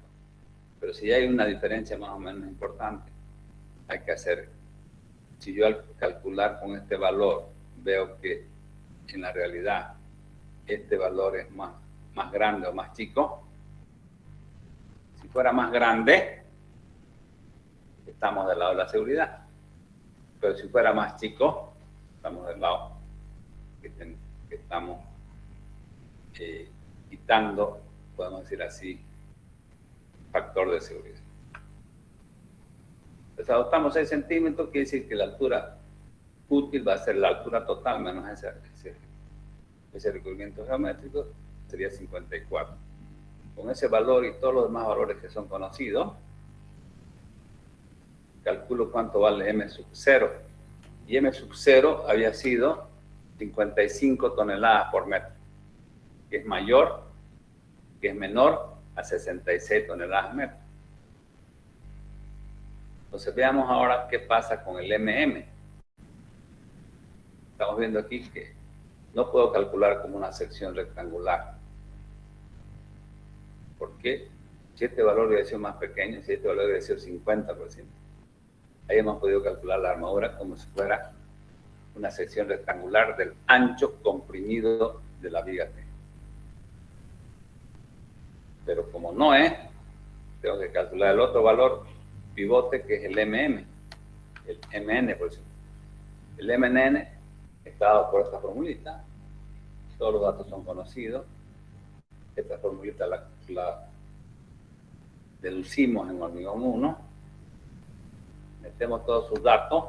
Pero si hay una diferencia más o menos importante, hay que hacer. Si yo al calcular con este valor veo que en la realidad este valor es más grande o más chico, si fuera más grande, estamos del lado de la seguridad. Pero si fuera más chico, estamos del lado que estamos quitando, podemos decir así, factor de seguridad. Entonces adoptamos 6 centímetros, quiere decir que la altura útil va a ser la altura total menos ese recubrimiento geométrico, sería 54. Con ese valor y todos los demás valores que son conocidos, calculo cuánto vale M sub 0. Y M sub 0 había sido 55 toneladas por metro. que es mayor, que es menor a 66 toneladas metro. Entonces veamos ahora qué pasa con el MM. Estamos viendo aquí que no puedo calcular como una sección rectangular. ¿Por qué? Si este valor hubiera sido más pequeño, si este valor hubiera sido 50%, ahí hemos podido calcular la armadura como si fuera una sección rectangular del ancho comprimido de la viga T. Pero como no es, tengo que calcular el otro valor pivote, que es el MM, el MN, por ejemplo. El MN está dado por esta formulita, todos los datos son conocidos. Esta formulita la deducimos en hormigón 1, metemos todos sus datos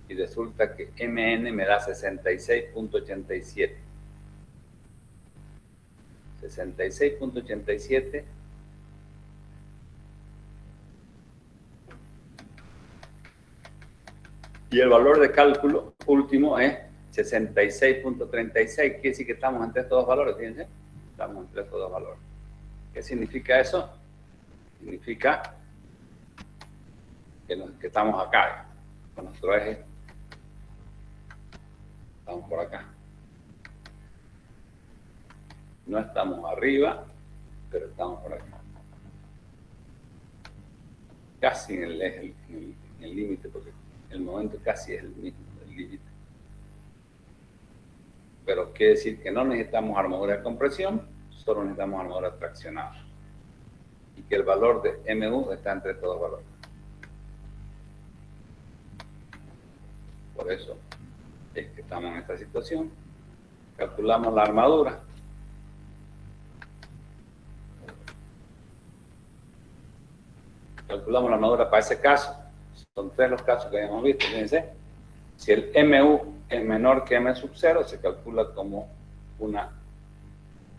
y resulta que MN me da 66.87. 66.87 y el valor de cálculo último es 66.36. Quiere decir que estamos entre estos dos valores, fíjense. Estamos entre estos dos valores. ¿Qué significa eso? Significa que estamos acá, con nuestro eje. Estamos por acá. No estamos arriba, pero estamos por acá. Casi en el eje, en el límite, porque el momento casi es el mismo, el límite. Pero quiere decir que no necesitamos armadura de compresión, solo necesitamos armadura traccionada. Y que el valor de MU está entre estos dos valores. Por eso es que estamos en esta situación. Calculamos la armadura. Calculamos la armadura para ese caso. Son tres los casos que habíamos visto. Fíjense, si el MU es menor que M sub 0, se calcula como una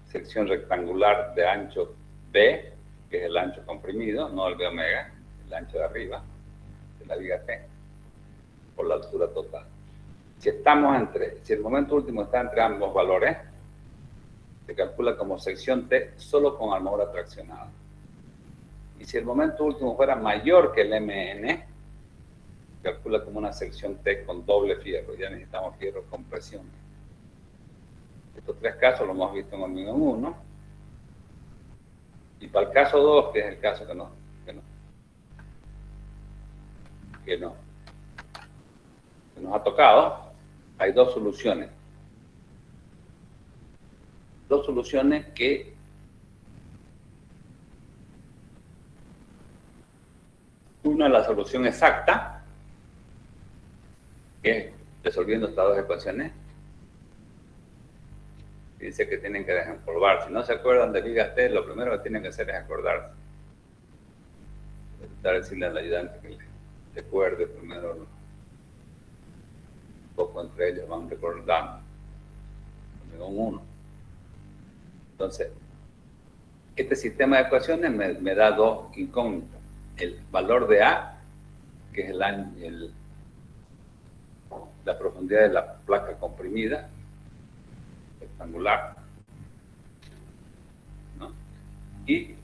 sección rectangular de ancho B, que es el ancho comprimido, no el B omega, el ancho de arriba de la viga T, por la altura total. Si el momento último está entre ambos valores, se calcula como sección T solo con armadura traccionada. Y si el momento último fuera mayor que el MN, se calcula como una sección T con doble fierro. Ya necesitamos fierro con presión. Estos tres casos los hemos visto en hormigón 1. Y para el caso 2, que es el caso que nos ha tocado, hay dos soluciones. Dos soluciones que una es la solución exacta, que es resolviendo estas dos ecuaciones. Dice que tienen que desempolvar. Si no se acuerdan de vigas T, lo primero que tienen que hacer es acordarse. Intentar decirle al ayudante que le recuerde primero. Un poco entre ellos van recordando. Hormigón 1. Entonces, este sistema de ecuaciones me da dos incógnitas. El valor de A, que es la profundidad de la placa comprimida, rectangular, ¿no? Y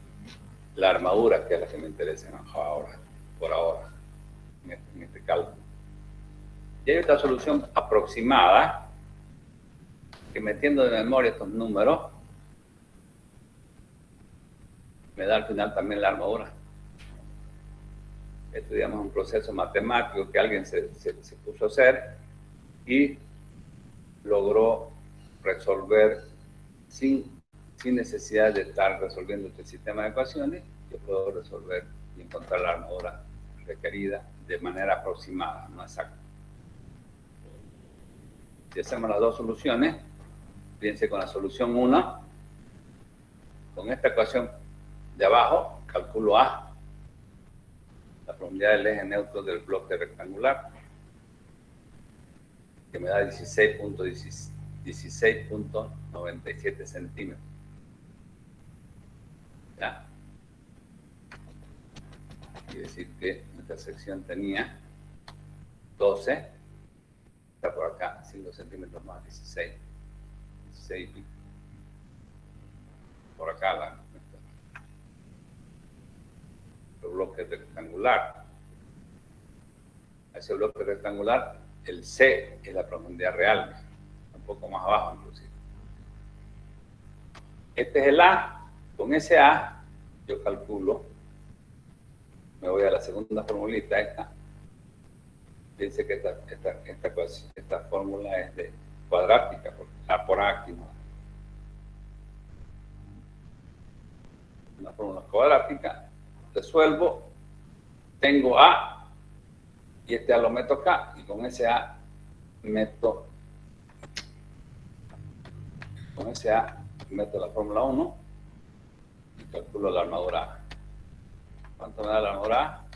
la armadura, que es la que me interesa ahora, por ahora, en este cálculo. Y hay otra solución aproximada, que metiendo de memoria estos números, me da al final también la armadura. Estudiamos un proceso matemático que alguien se puso a hacer y logró resolver sin necesidad de estar resolviendo este sistema de ecuaciones. Yo puedo resolver y encontrar la armadura requerida de manera aproximada, no exacta. Si hacemos las dos soluciones, fíjense con la solución 1, con esta ecuación de abajo, calculo A, la profundidad del eje neutro del bloque rectangular, que me da 16.97 centímetros. ¿Ya? Quiere decir que nuestra sección tenía 12, está por acá, 5 centímetros más, 16 y pico. por acá el bloque rectangular. A ese bloque rectangular, el C es la profundidad real, un poco más abajo inclusive. Este es el A. Con ese A yo calculo, me voy a la segunda formulita, esta. Dice que esta fórmula es de cuadrática, A por A aquí, ¿no? Una fórmula cuadrática, resuelvo, tengo A, y este A lo meto acá, y con ese A meto la fórmula 1 y calculo la armadura A. ¿Cuánto me da la armadura A?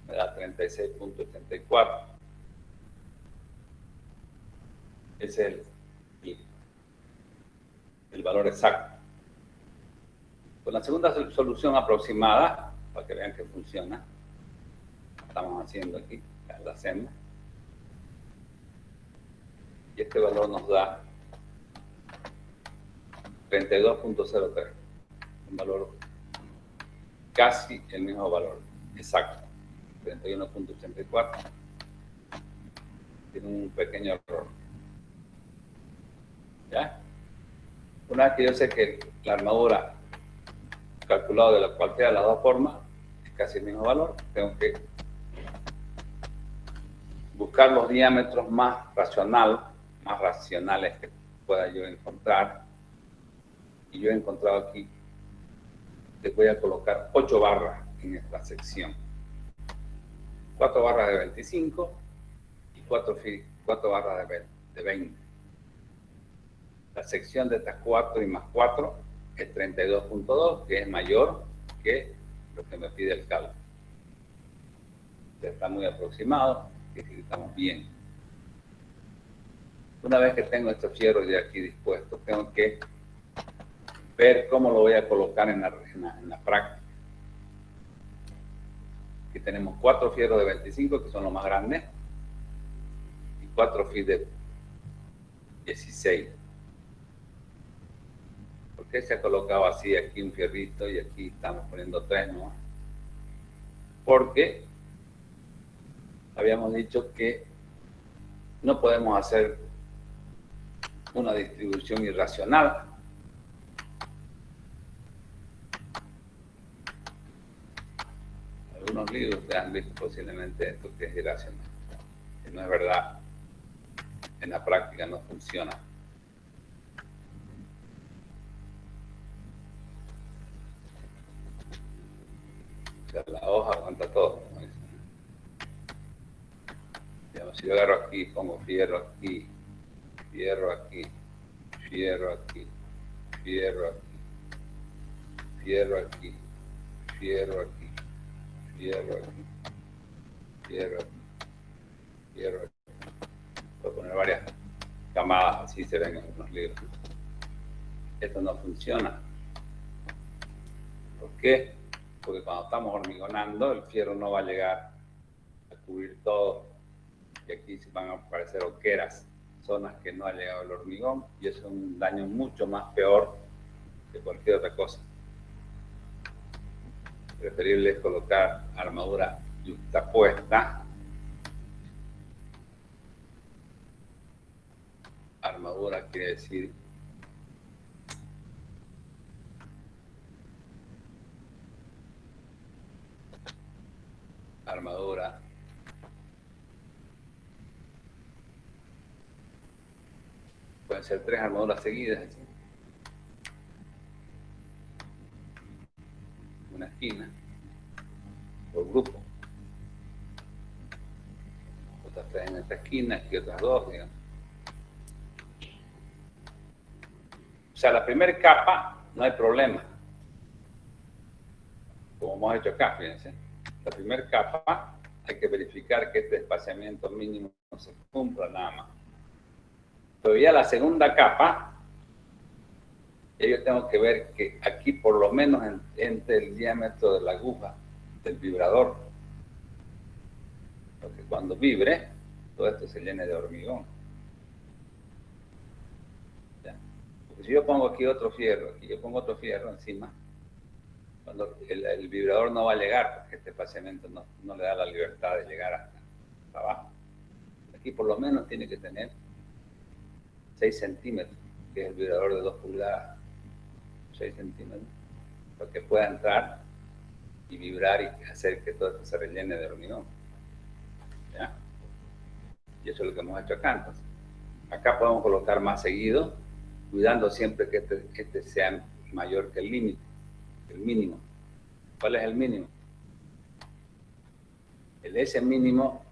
Me da 36.84. Ese es el valor exacto. Con la segunda solución aproximada, para que vean que funciona, estamos haciendo aquí, la hacemos. Y este valor nos da 32.03. Un valor casi el mismo valor, exacto. 31.84. Tiene un pequeño error. ¿Ya? Una vez que yo sé que la armadura calculado de cualquiera de las dos formas es casi el mismo valor, tengo que buscar los diámetros más racionales que pueda yo encontrar. Y yo he encontrado aquí, les voy a colocar 8 barras en esta sección. 4 barras de 25 y 4 barras de 20. La sección de estas 4 y más 4 es 32.2, que es mayor que lo que me pide el cálculo. Está muy aproximado, que estamos bien. Una vez que tengo estos fierros de aquí dispuestos, tengo que ver cómo lo voy a colocar en la práctica. Aquí tenemos 4 fierros de 25, que son los más grandes, y 4 fierros de 16. ¿Por qué se ha colocado así aquí un fierrito y aquí estamos poniendo 3, no? Porque habíamos dicho que no podemos hacer una distribución irracional. Algunos libros te han visto posiblemente esto que es irracional, que no es verdad. En la práctica no funciona. O sea, la hoja aguanta todo, como dicen. Digamos, si yo agarro aquí, pongo fierro aquí, fierro aquí, fierro aquí, fierro aquí, fierro aquí, fierro aquí, fierro aquí, fierro aquí, fierro aquí. Puedo poner varias camadas, así se ven en algunos libros. Esto no funciona. ¿Por qué? Porque cuando estamos hormigonando, el fierro no va a llegar a cubrir todo. Y aquí van a aparecer oqueras, zonas que no ha llegado el hormigón, y eso es un daño mucho más peor que cualquier otra cosa. Preferible es colocar armadura yuxtapuesta. Armadura quiere decir armadura pueden ser 3 armaduras seguidas, una esquina por grupo, otras 3 en esta esquina y otras 2, digamos. O sea, la primera capa no hay problema, como hemos hecho acá, fíjense. La primera capa hay que verificar que este espaciamiento mínimo no se cumpla nada más. Pero ya la segunda capa, yo tengo que ver que aquí por lo menos entre el diámetro de la aguja del vibrador, porque cuando vibre, todo esto se llene de hormigón. ¿Ya? Porque si yo pongo aquí otro fierro, aquí yo pongo otro fierro encima, cuando el vibrador no va a llegar, porque este espaciamiento no le da la libertad de llegar hasta abajo. Aquí por lo menos tiene que tener 6 centímetros, que es el vibrador de 2 pulgadas, 6 centímetros, para que pueda entrar y vibrar y hacer que todo esto se rellene de hormigón. ¿Ya? Y eso es lo que hemos hecho acá. Entonces, acá podemos colocar más seguido, cuidando siempre que este sea mayor que el límite, el mínimo. ¿Cuál es el mínimo? El S mínimo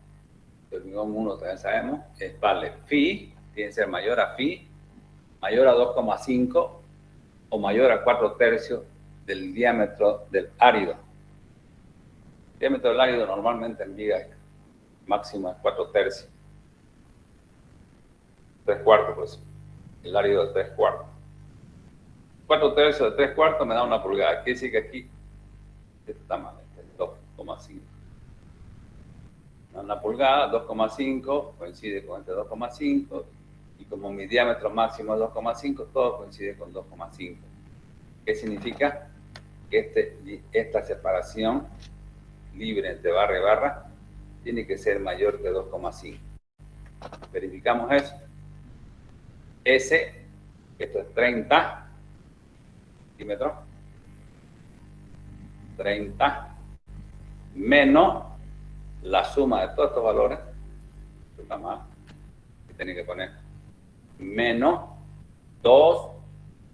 de hormigón 1, también sabemos, vale phi, tiene que ser mayor a phi, mayor a 2,5 o mayor a 4/3 del diámetro del árido. El diámetro del árido normalmente en viga máximo es 4/3. 3/4, pues. El árido de 3/4. 4/3 de 3/4 me da 1 pulgada. Quiere decir que aquí, esto está mal, este es 2,5. 1 pulgada, 2,5, coincide con este 2,5. Y como mi diámetro máximo es 2,5, todo coincide con 2,5. ¿Qué significa? Que esta separación libre entre barra y barra tiene que ser mayor que 2,5. Verificamos eso. S, esto es 30 centímetros. 30 menos la suma de todos estos valores. Esto está mal. Que tiene que poner menos 2,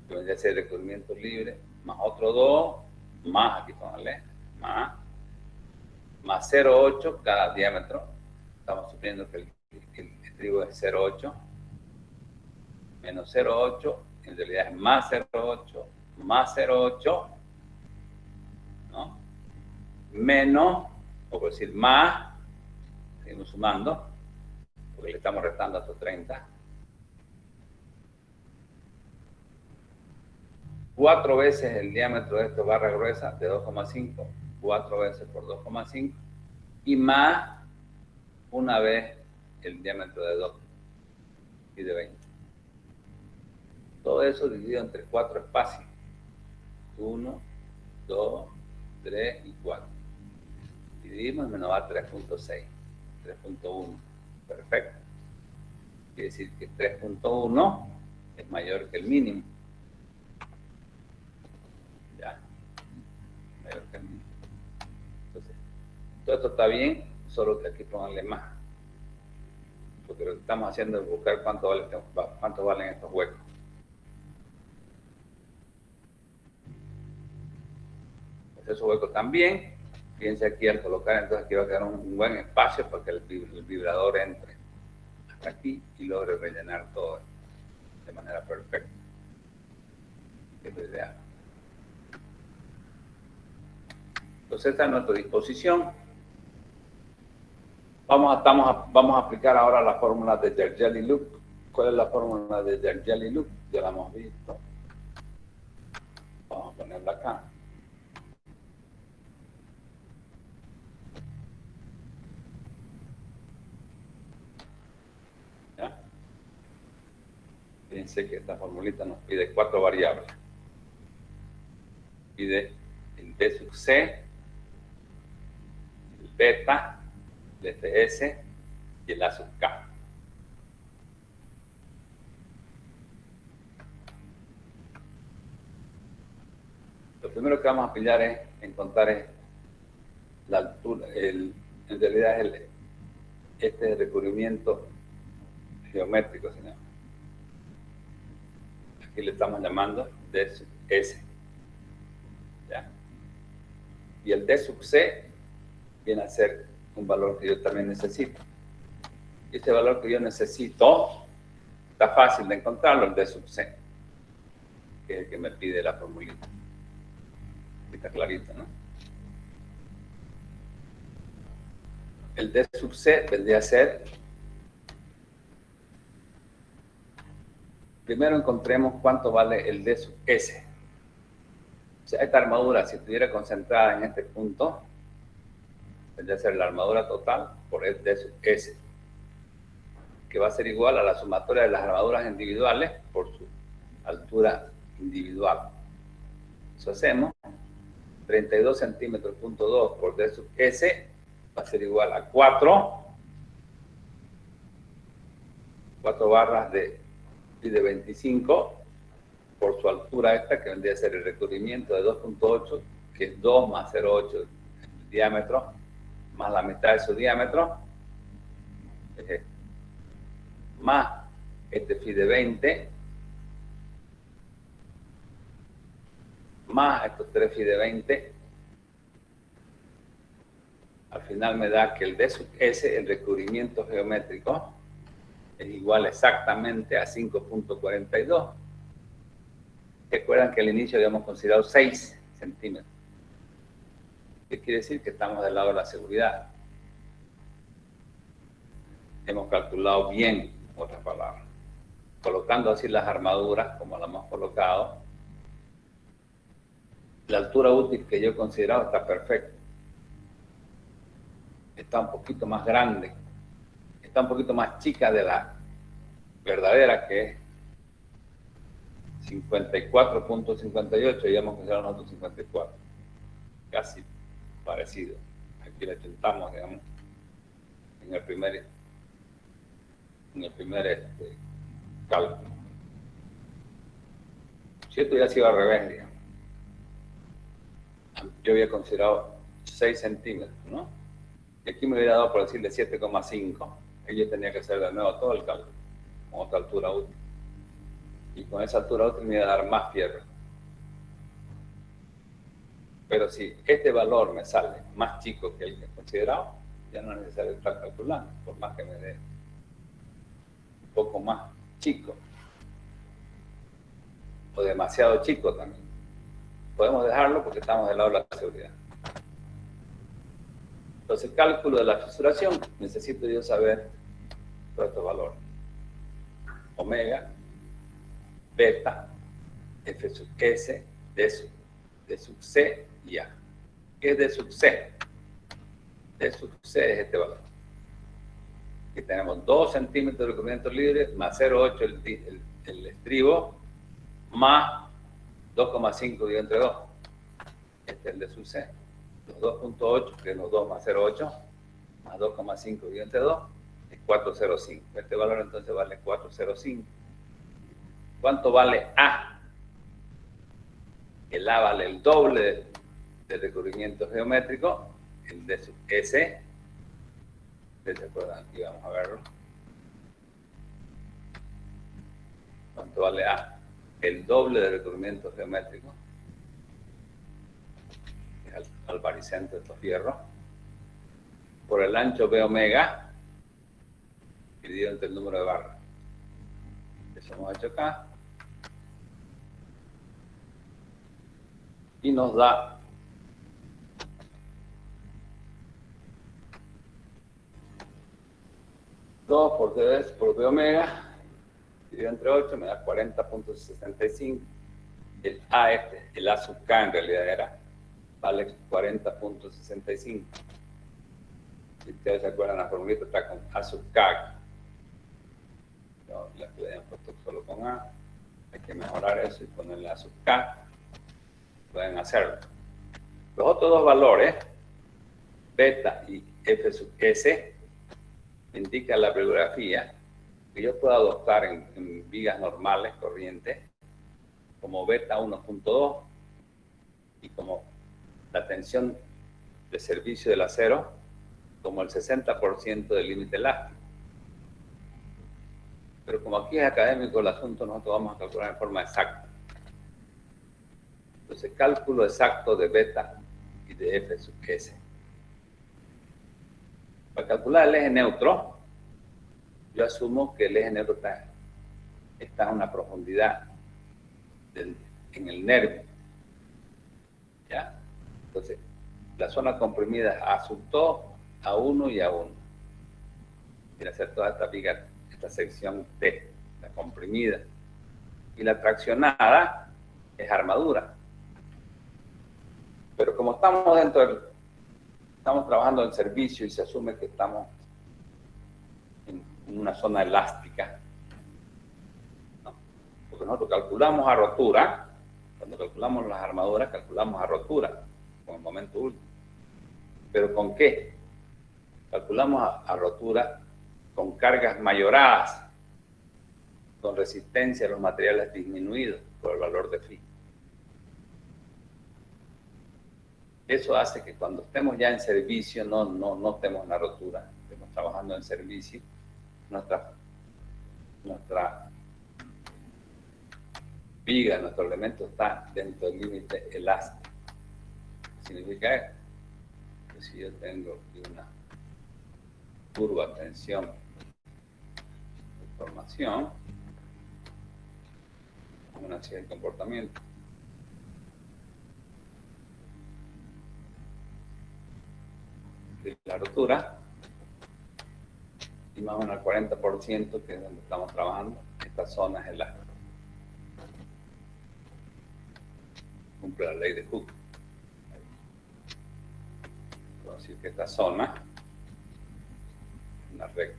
que vendría a ser el recubrimiento libre, más otro 2, más, aquí póngale, más 0,8 cada diámetro. Estamos suponiendo que el trigo es 0,8, menos 0,8, en realidad es más 0,8, más 0,8, ¿no? Menos, o por decir más, seguimos sumando, porque le estamos restando a estos 30. 4 veces el diámetro de esta barra gruesa de 2,5, 4 veces por 2,5, y más una vez el diámetro de 2 y de 20. Todo eso dividido entre 4 espacios. 1, 2, 3 y 4. Dividimos y me nos va 3.6, 3.1. Perfecto. Quiere decir que 3.1 es mayor que el mínimo. Ya. Mayor que el mínimo. Entonces, todo esto está bien, solo que aquí pónganle más. Porque lo que estamos haciendo es buscar cuánto valen estos huecos. Pues esos huecos también. Fíjense aquí al colocar, entonces aquí va a quedar un buen espacio para que el vibrador entre hasta aquí y logre rellenar todo de manera perfecta. Es lo ideal. Entonces esta es nuestra disposición. Vamos a aplicar ahora la fórmula de Dergelli-Loop. ¿Cuál es la fórmula de Dergelli-Loop? Ya la hemos visto. Vamos a ponerla acá. ¿Ya? Fíjense que esta formulita nos pide 4 variables. Pide el D sub C, el beta, el Fs y el A sub K. Lo primero que vamos a pillar es encontrar la altura, en realidad este es el recubrimiento geométrico, señor. Aquí le estamos llamando D sub S. ¿Ya? Y el D sub C viene a ser un valor que yo también necesito. Y este valor que yo necesito está fácil de encontrarlo, el D sub C, que es el que me pide la formulita. Está clarito, ¿no? El D sub C vendría a ser, primero encontremos cuánto vale el D sub S. O sea, esta armadura, si estuviera concentrada en este punto, vendría a ser la armadura total por el D sub S, que va a ser igual a la sumatoria de las armaduras individuales por su altura individual. Eso hacemos. 32 centímetros, punto 2 por D sub S va a ser igual a 4 barras de pi de 25 por su altura esta, que vendría a ser el recubrimiento de 2.8, que es 2 más 0.8 el diámetro, más la mitad de su diámetro, más este phi de 20, más estos 3 phi de 20, al final me da que el D sub S, el recubrimiento geométrico, es igual exactamente a 5.42. Recuerdan que al inicio habíamos considerado 6 centímetros. ¿Qué quiere decir? Que estamos del lado de la seguridad. Hemos calculado bien, otras palabras. Colocando así las armaduras, como las hemos colocado, la altura útil que yo he considerado está perfecta. Está un poquito más grande, está un poquito más chica de la verdadera, que es 54.58, y hemos considerado nosotros 54. Casi parecido. Aquí le tentamos, digamos, en el primer cálculo. Si esto ya se iba al revés, digamos. Yo había considerado 6 centímetros, ¿no? Y aquí me hubiera dado por decirle 7,5. Y yo tenía que hacer de nuevo todo el cálculo, con otra altura útil. Y con esa altura útil me iba a dar más fierro. Pero si este valor me sale más chico que el que he considerado, ya no es necesario estar calculando, por más que me dé un poco más chico. O demasiado chico también. Podemos dejarlo porque estamos del lado de la seguridad. Entonces, el cálculo de la fisuración, necesito yo saber todos estos valores. Omega, beta, F sub S, D sub C y A. ¿Qué es D sub C? D sub C es este valor. Aquí tenemos 2 centímetros de recubrimiento libre, más 0,8 el estribo, más 2,5 dividido entre 2. Este es el D sub C. Los 2.8, que es los 2 más 0,8, más 2,5 dividido entre 2, es 405. Este valor entonces vale 405. ¿Cuánto vale A? El A vale el doble del recubrimiento geométrico, el D sub S. ¿Se acuerdan? Aquí vamos a verlo. ¿Cuánto vale A? El doble del recubrimiento geométrico. Al baricentro de estos fierros, por el ancho B omega, dividido entre el número de barras. Eso hemos hecho acá. Y nos da por B omega, dividido entre 8, me da 40.65. El A el A sub K en realidad era, vale 40.65. Si ustedes se acuerdan, la formulita está con A sub K. No, la que le hayan puesto solo con A. Hay que mejorar eso y ponerle A sub K. Pueden hacerlo. Los otros dos valores, beta y F sub S, indican la bibliografía que yo puedo adoptar en vigas normales, corrientes, como beta 1.2 y como la tensión de servicio del acero como el 60% del límite elástico. Pero como aquí es académico el asunto, nosotros vamos a calcular en forma exacta. Entonces, cálculo exacto de beta y de F sub S. Para calcular el eje neutro, yo asumo que el eje neutro está a una profundidad en el nervio. ¿Ya? Entonces, la zona comprimida es A sub 2, A1 y A1. Quiero hacer toda esta viga, esta sección T, la comprimida. Y la traccionada es armadura. Pero como estamos estamos trabajando en servicio y se asume que estamos en una zona elástica, ¿no? Porque nosotros nosotros calculamos a rotura, cuando calculamos las armaduras, calculamos a rotura, con el momento último. ¿Pero con qué? Calculamos a rotura con cargas mayoradas, con resistencia a los materiales disminuidos por el valor de phi. Eso hace que cuando estemos ya en servicio no estemos en la rotura, estemos trabajando en servicio, nuestra viga, nuestro elemento está dentro del límite elástico. Significa esto, que si yo tengo aquí una curva tensión de formación, una serie de comportamiento, de la rotura, y más o menos el 40%, que es donde estamos trabajando, esta zona es elástica. Cumple la ley de Hooke. Puedo decir que esta zona es una recta.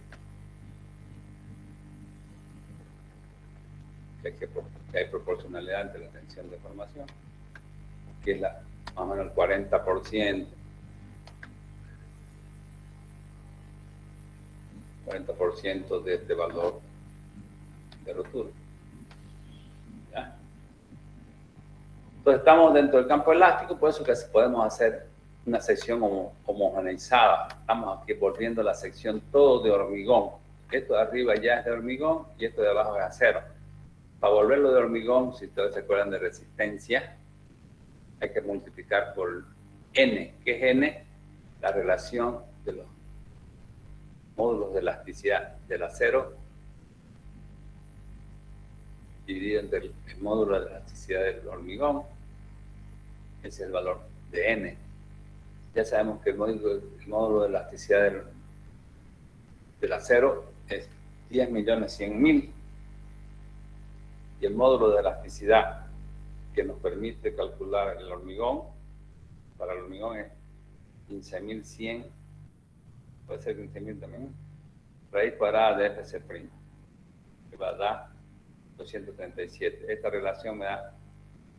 Que hay proporcionalidad entre la tensión de formación, que es más o menos el 40%. 40% de este valor de rotura. ¿Ya? Entonces estamos dentro del campo elástico, por eso que podemos hacer una sección homogeneizada. Estamos aquí volviendo la sección todo de hormigón. Esto de arriba ya es de hormigón y esto de abajo es acero. Para volverlo de hormigón, si ustedes se acuerdan de resistencia, hay que multiplicar por N. ¿Qué es N? La relación de los módulos de elasticidad del acero dividido entre el módulo de elasticidad del hormigón. Ese es el valor de N. Ya sabemos que el módulo de elasticidad del acero es 10.100.000 y el módulo de elasticidad que nos permite calcular el hormigón, para el hormigón es 15.100, puede ser 15.000 también, raíz cuadrada de FC', que va a dar 237. Esta relación me da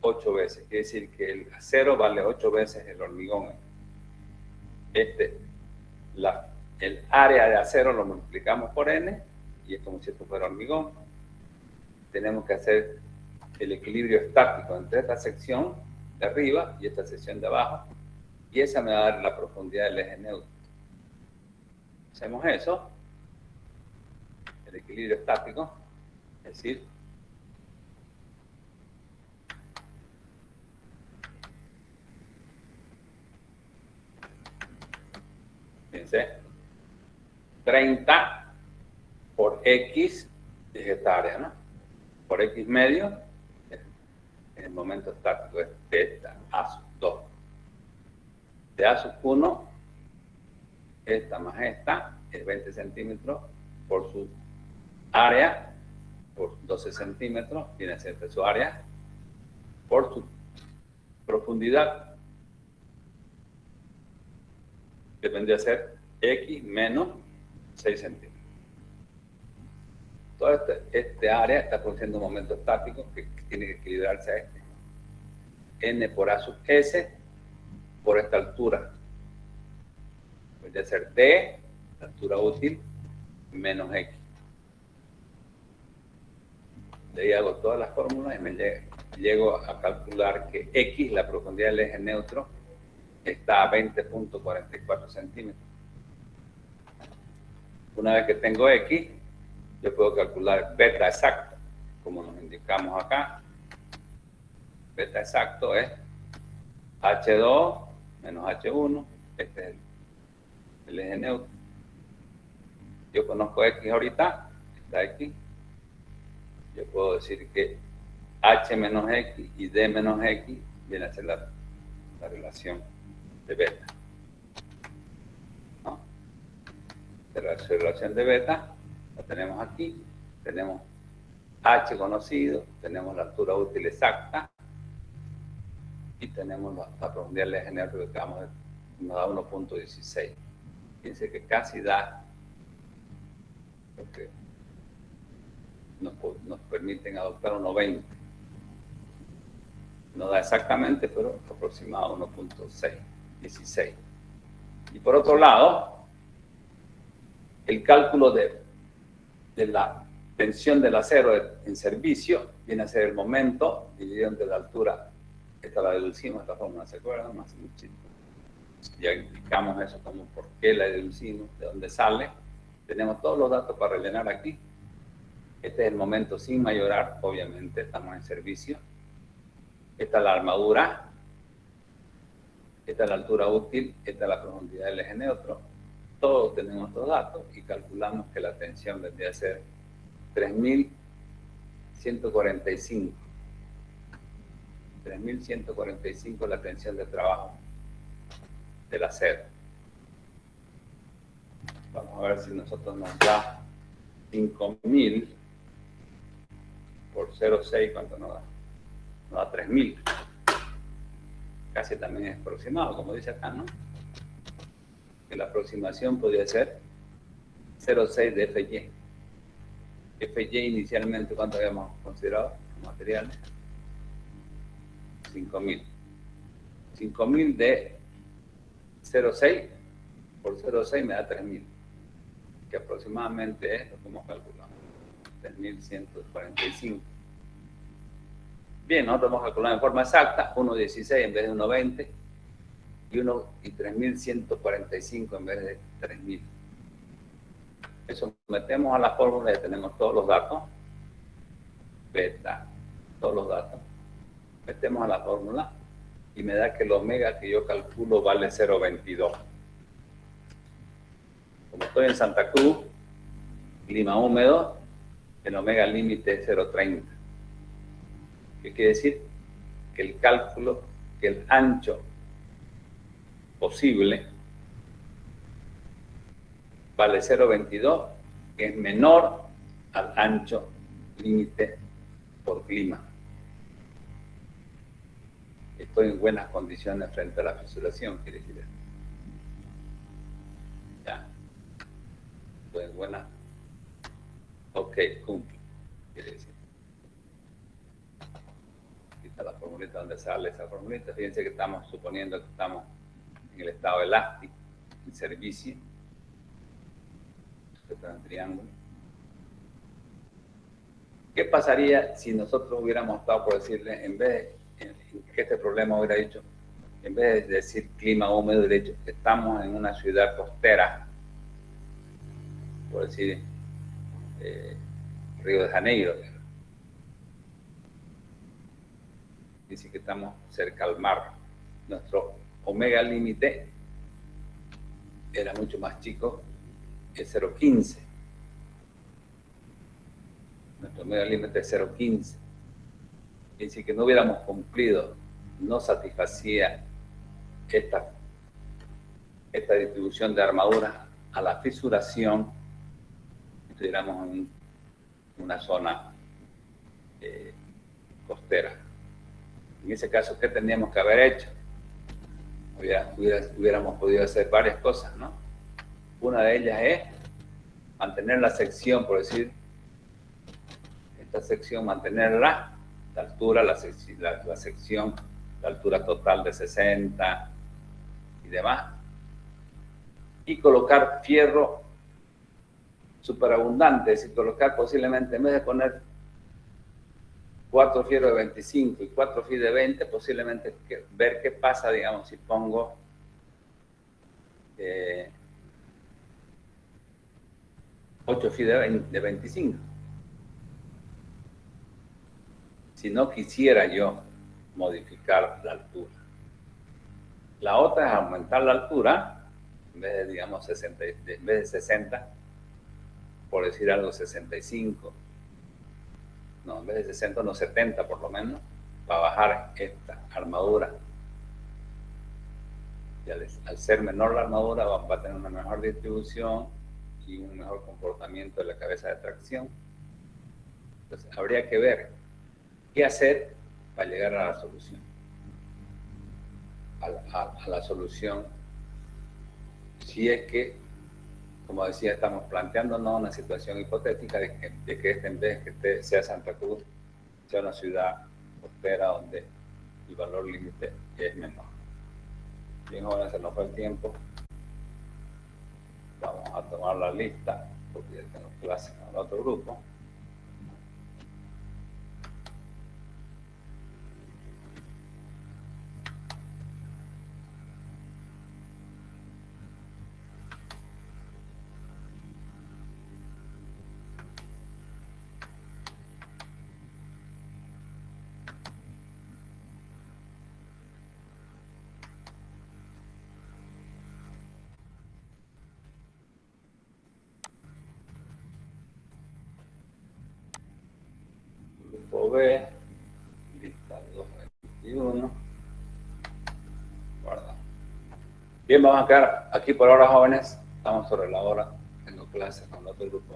8 veces, quiere decir que el acero vale 8 veces el hormigón. El área de acero lo multiplicamos por N, y es como si esto fuera hormigón. Tenemos que hacer el equilibrio estático entre esta sección de arriba y esta sección de abajo, y esa me va a dar la profundidad del eje neutro. Hacemos eso, el equilibrio estático, es decir, fíjense, 30 por X es esta área, ¿no? Por X medio, el momento estático es delta A sub 2. De A sub 1, esta más esta, es 20 centímetros por su área, por 12 centímetros, viene a ser su área, por su profundidad, que vendría a ser X menos 6 centímetros. Toda este área está produciendo un momento estático que tiene que equilibrarse a este. N por A sub S por esta altura. Puede ser D, la altura útil, menos X. De ahí hago todas las fórmulas y me llego a calcular que X, la profundidad del eje neutro, está a 20.44 centímetros. Una vez que tengo X, yo puedo calcular beta exacto, como nos indicamos acá. Beta exacto es H2 menos H1, este es el eje neutro. Yo conozco X ahorita, está X. Yo puedo decir que H menos X y D menos X viene a ser la relación de beta. ¿No? La relación de beta la tenemos aquí, tenemos H conocido, tenemos la altura útil exacta y tenemos la profundidad del eje neutro que nos da 1.16. Fíjense que casi da lo que nos permiten adoptar 1.20. No da exactamente, pero aproximado 1.16. Y por otro lado, el cálculo de la tensión del acero en servicio viene a ser el momento dividido entre la altura. Esta la deducimos, esta fórmula, ¿se acuerdan? Más muchísimo. Ya explicamos eso, como por qué la deducimos, de dónde sale. Tenemos todos los datos para rellenar aquí. Este es el momento sin mayorar, obviamente, estamos en servicio. Esta es la armadura. Esta es la altura útil, esta es la profundidad del eje neutro. Todos tenemos estos datos y calculamos que la tensión vendría a ser 3.145. 3.145 la tensión de trabajo del acero. Vamos a ver si nosotros nos da 5.000 por 0,6, ¿cuánto nos da? Nos da 3.000. Casi también es aproximado, como dice acá, ¿no? Que la aproximación podría ser 0,6 de FY. FY inicialmente, ¿cuánto habíamos considerado los materiales? 5.000. 5.000 de 0,6 por 0,6 me da 3.000, que aproximadamente es lo que hemos calculado, 3.145. Bien, nosotros hemos calculado en forma exacta 1,16 en vez de 1,20 y 3.145 en vez de 3.000. Eso metemos a la fórmula y tenemos todos los datos, beta, todos los datos. Metemos a la fórmula y me da que el omega que yo calculo vale 0,22. Como estoy en Santa Cruz, clima húmedo, el omega límite es 0,30. ¿Qué quiere decir? Que el cálculo, que el ancho posible vale 0,22, que es menor al ancho límite por clima. Estoy en buenas condiciones frente a la fisuración, quiere decir. Ya. Estoy en buena. Ok, cumple, quiere decir. Aquí está la formulita donde sale esa formulita. Fíjense que estamos suponiendo que estamos en el estado elástico, en servicio. Esto está en triángulo. ¿Qué pasaría si nosotros hubiéramos estado, por decirle, en vez de que este problema hubiera dicho, en vez de decir clima húmedo, hubiera dicho que estamos en una ciudad costera, por decir Río de Janeiro? Dice que estamos cerca al mar. Nuestro omega límite era mucho más chico que 0,15. Nuestro omega límite es 0,15. Dice que no hubiéramos cumplido, no satisfacía esta distribución de armadura a la fisuración, estuviéramos en una zona costera. En ese caso, ¿qué tendríamos que haber hecho? Hubiéramos podido hacer varias cosas, ¿no? Una de ellas es mantener la sección, por decir, esta sección, mantenerla, la altura, la sección, la altura total de 60 y demás, y colocar fierro superabundante, es decir, colocar posiblemente, en vez de poner 4 fierros de 25 y 4 fierros de 20, posiblemente ver qué pasa, digamos, si pongo 8 fierros de 25. Si no quisiera yo modificar la altura. La otra es aumentar la altura, en vez de, digamos, 60, en vez de 60, por decir algo, 65. No, en vez de 60, no 70 por lo menos, para bajar esta armadura. Y al ser menor la armadura, va a tener una mejor distribución y un mejor comportamiento de la cabeza de tracción. Entonces, habría que ver qué hacer para llegar a la solución. A la solución, si es que como decía, estamos planteándonos una situación hipotética de que en vez de que sea Santa Cruz, sea una ciudad costera donde el valor límite es menor. Bien, jóvenes, se nos fue el tiempo. Vamos a tomar la lista, porque ya tengo clases con el otro grupo. Grupo B, lista 221. Guarda. Bien, vamos a quedar aquí por ahora, jóvenes. Estamos sobre la hora. Tengo clases con el otro grupo.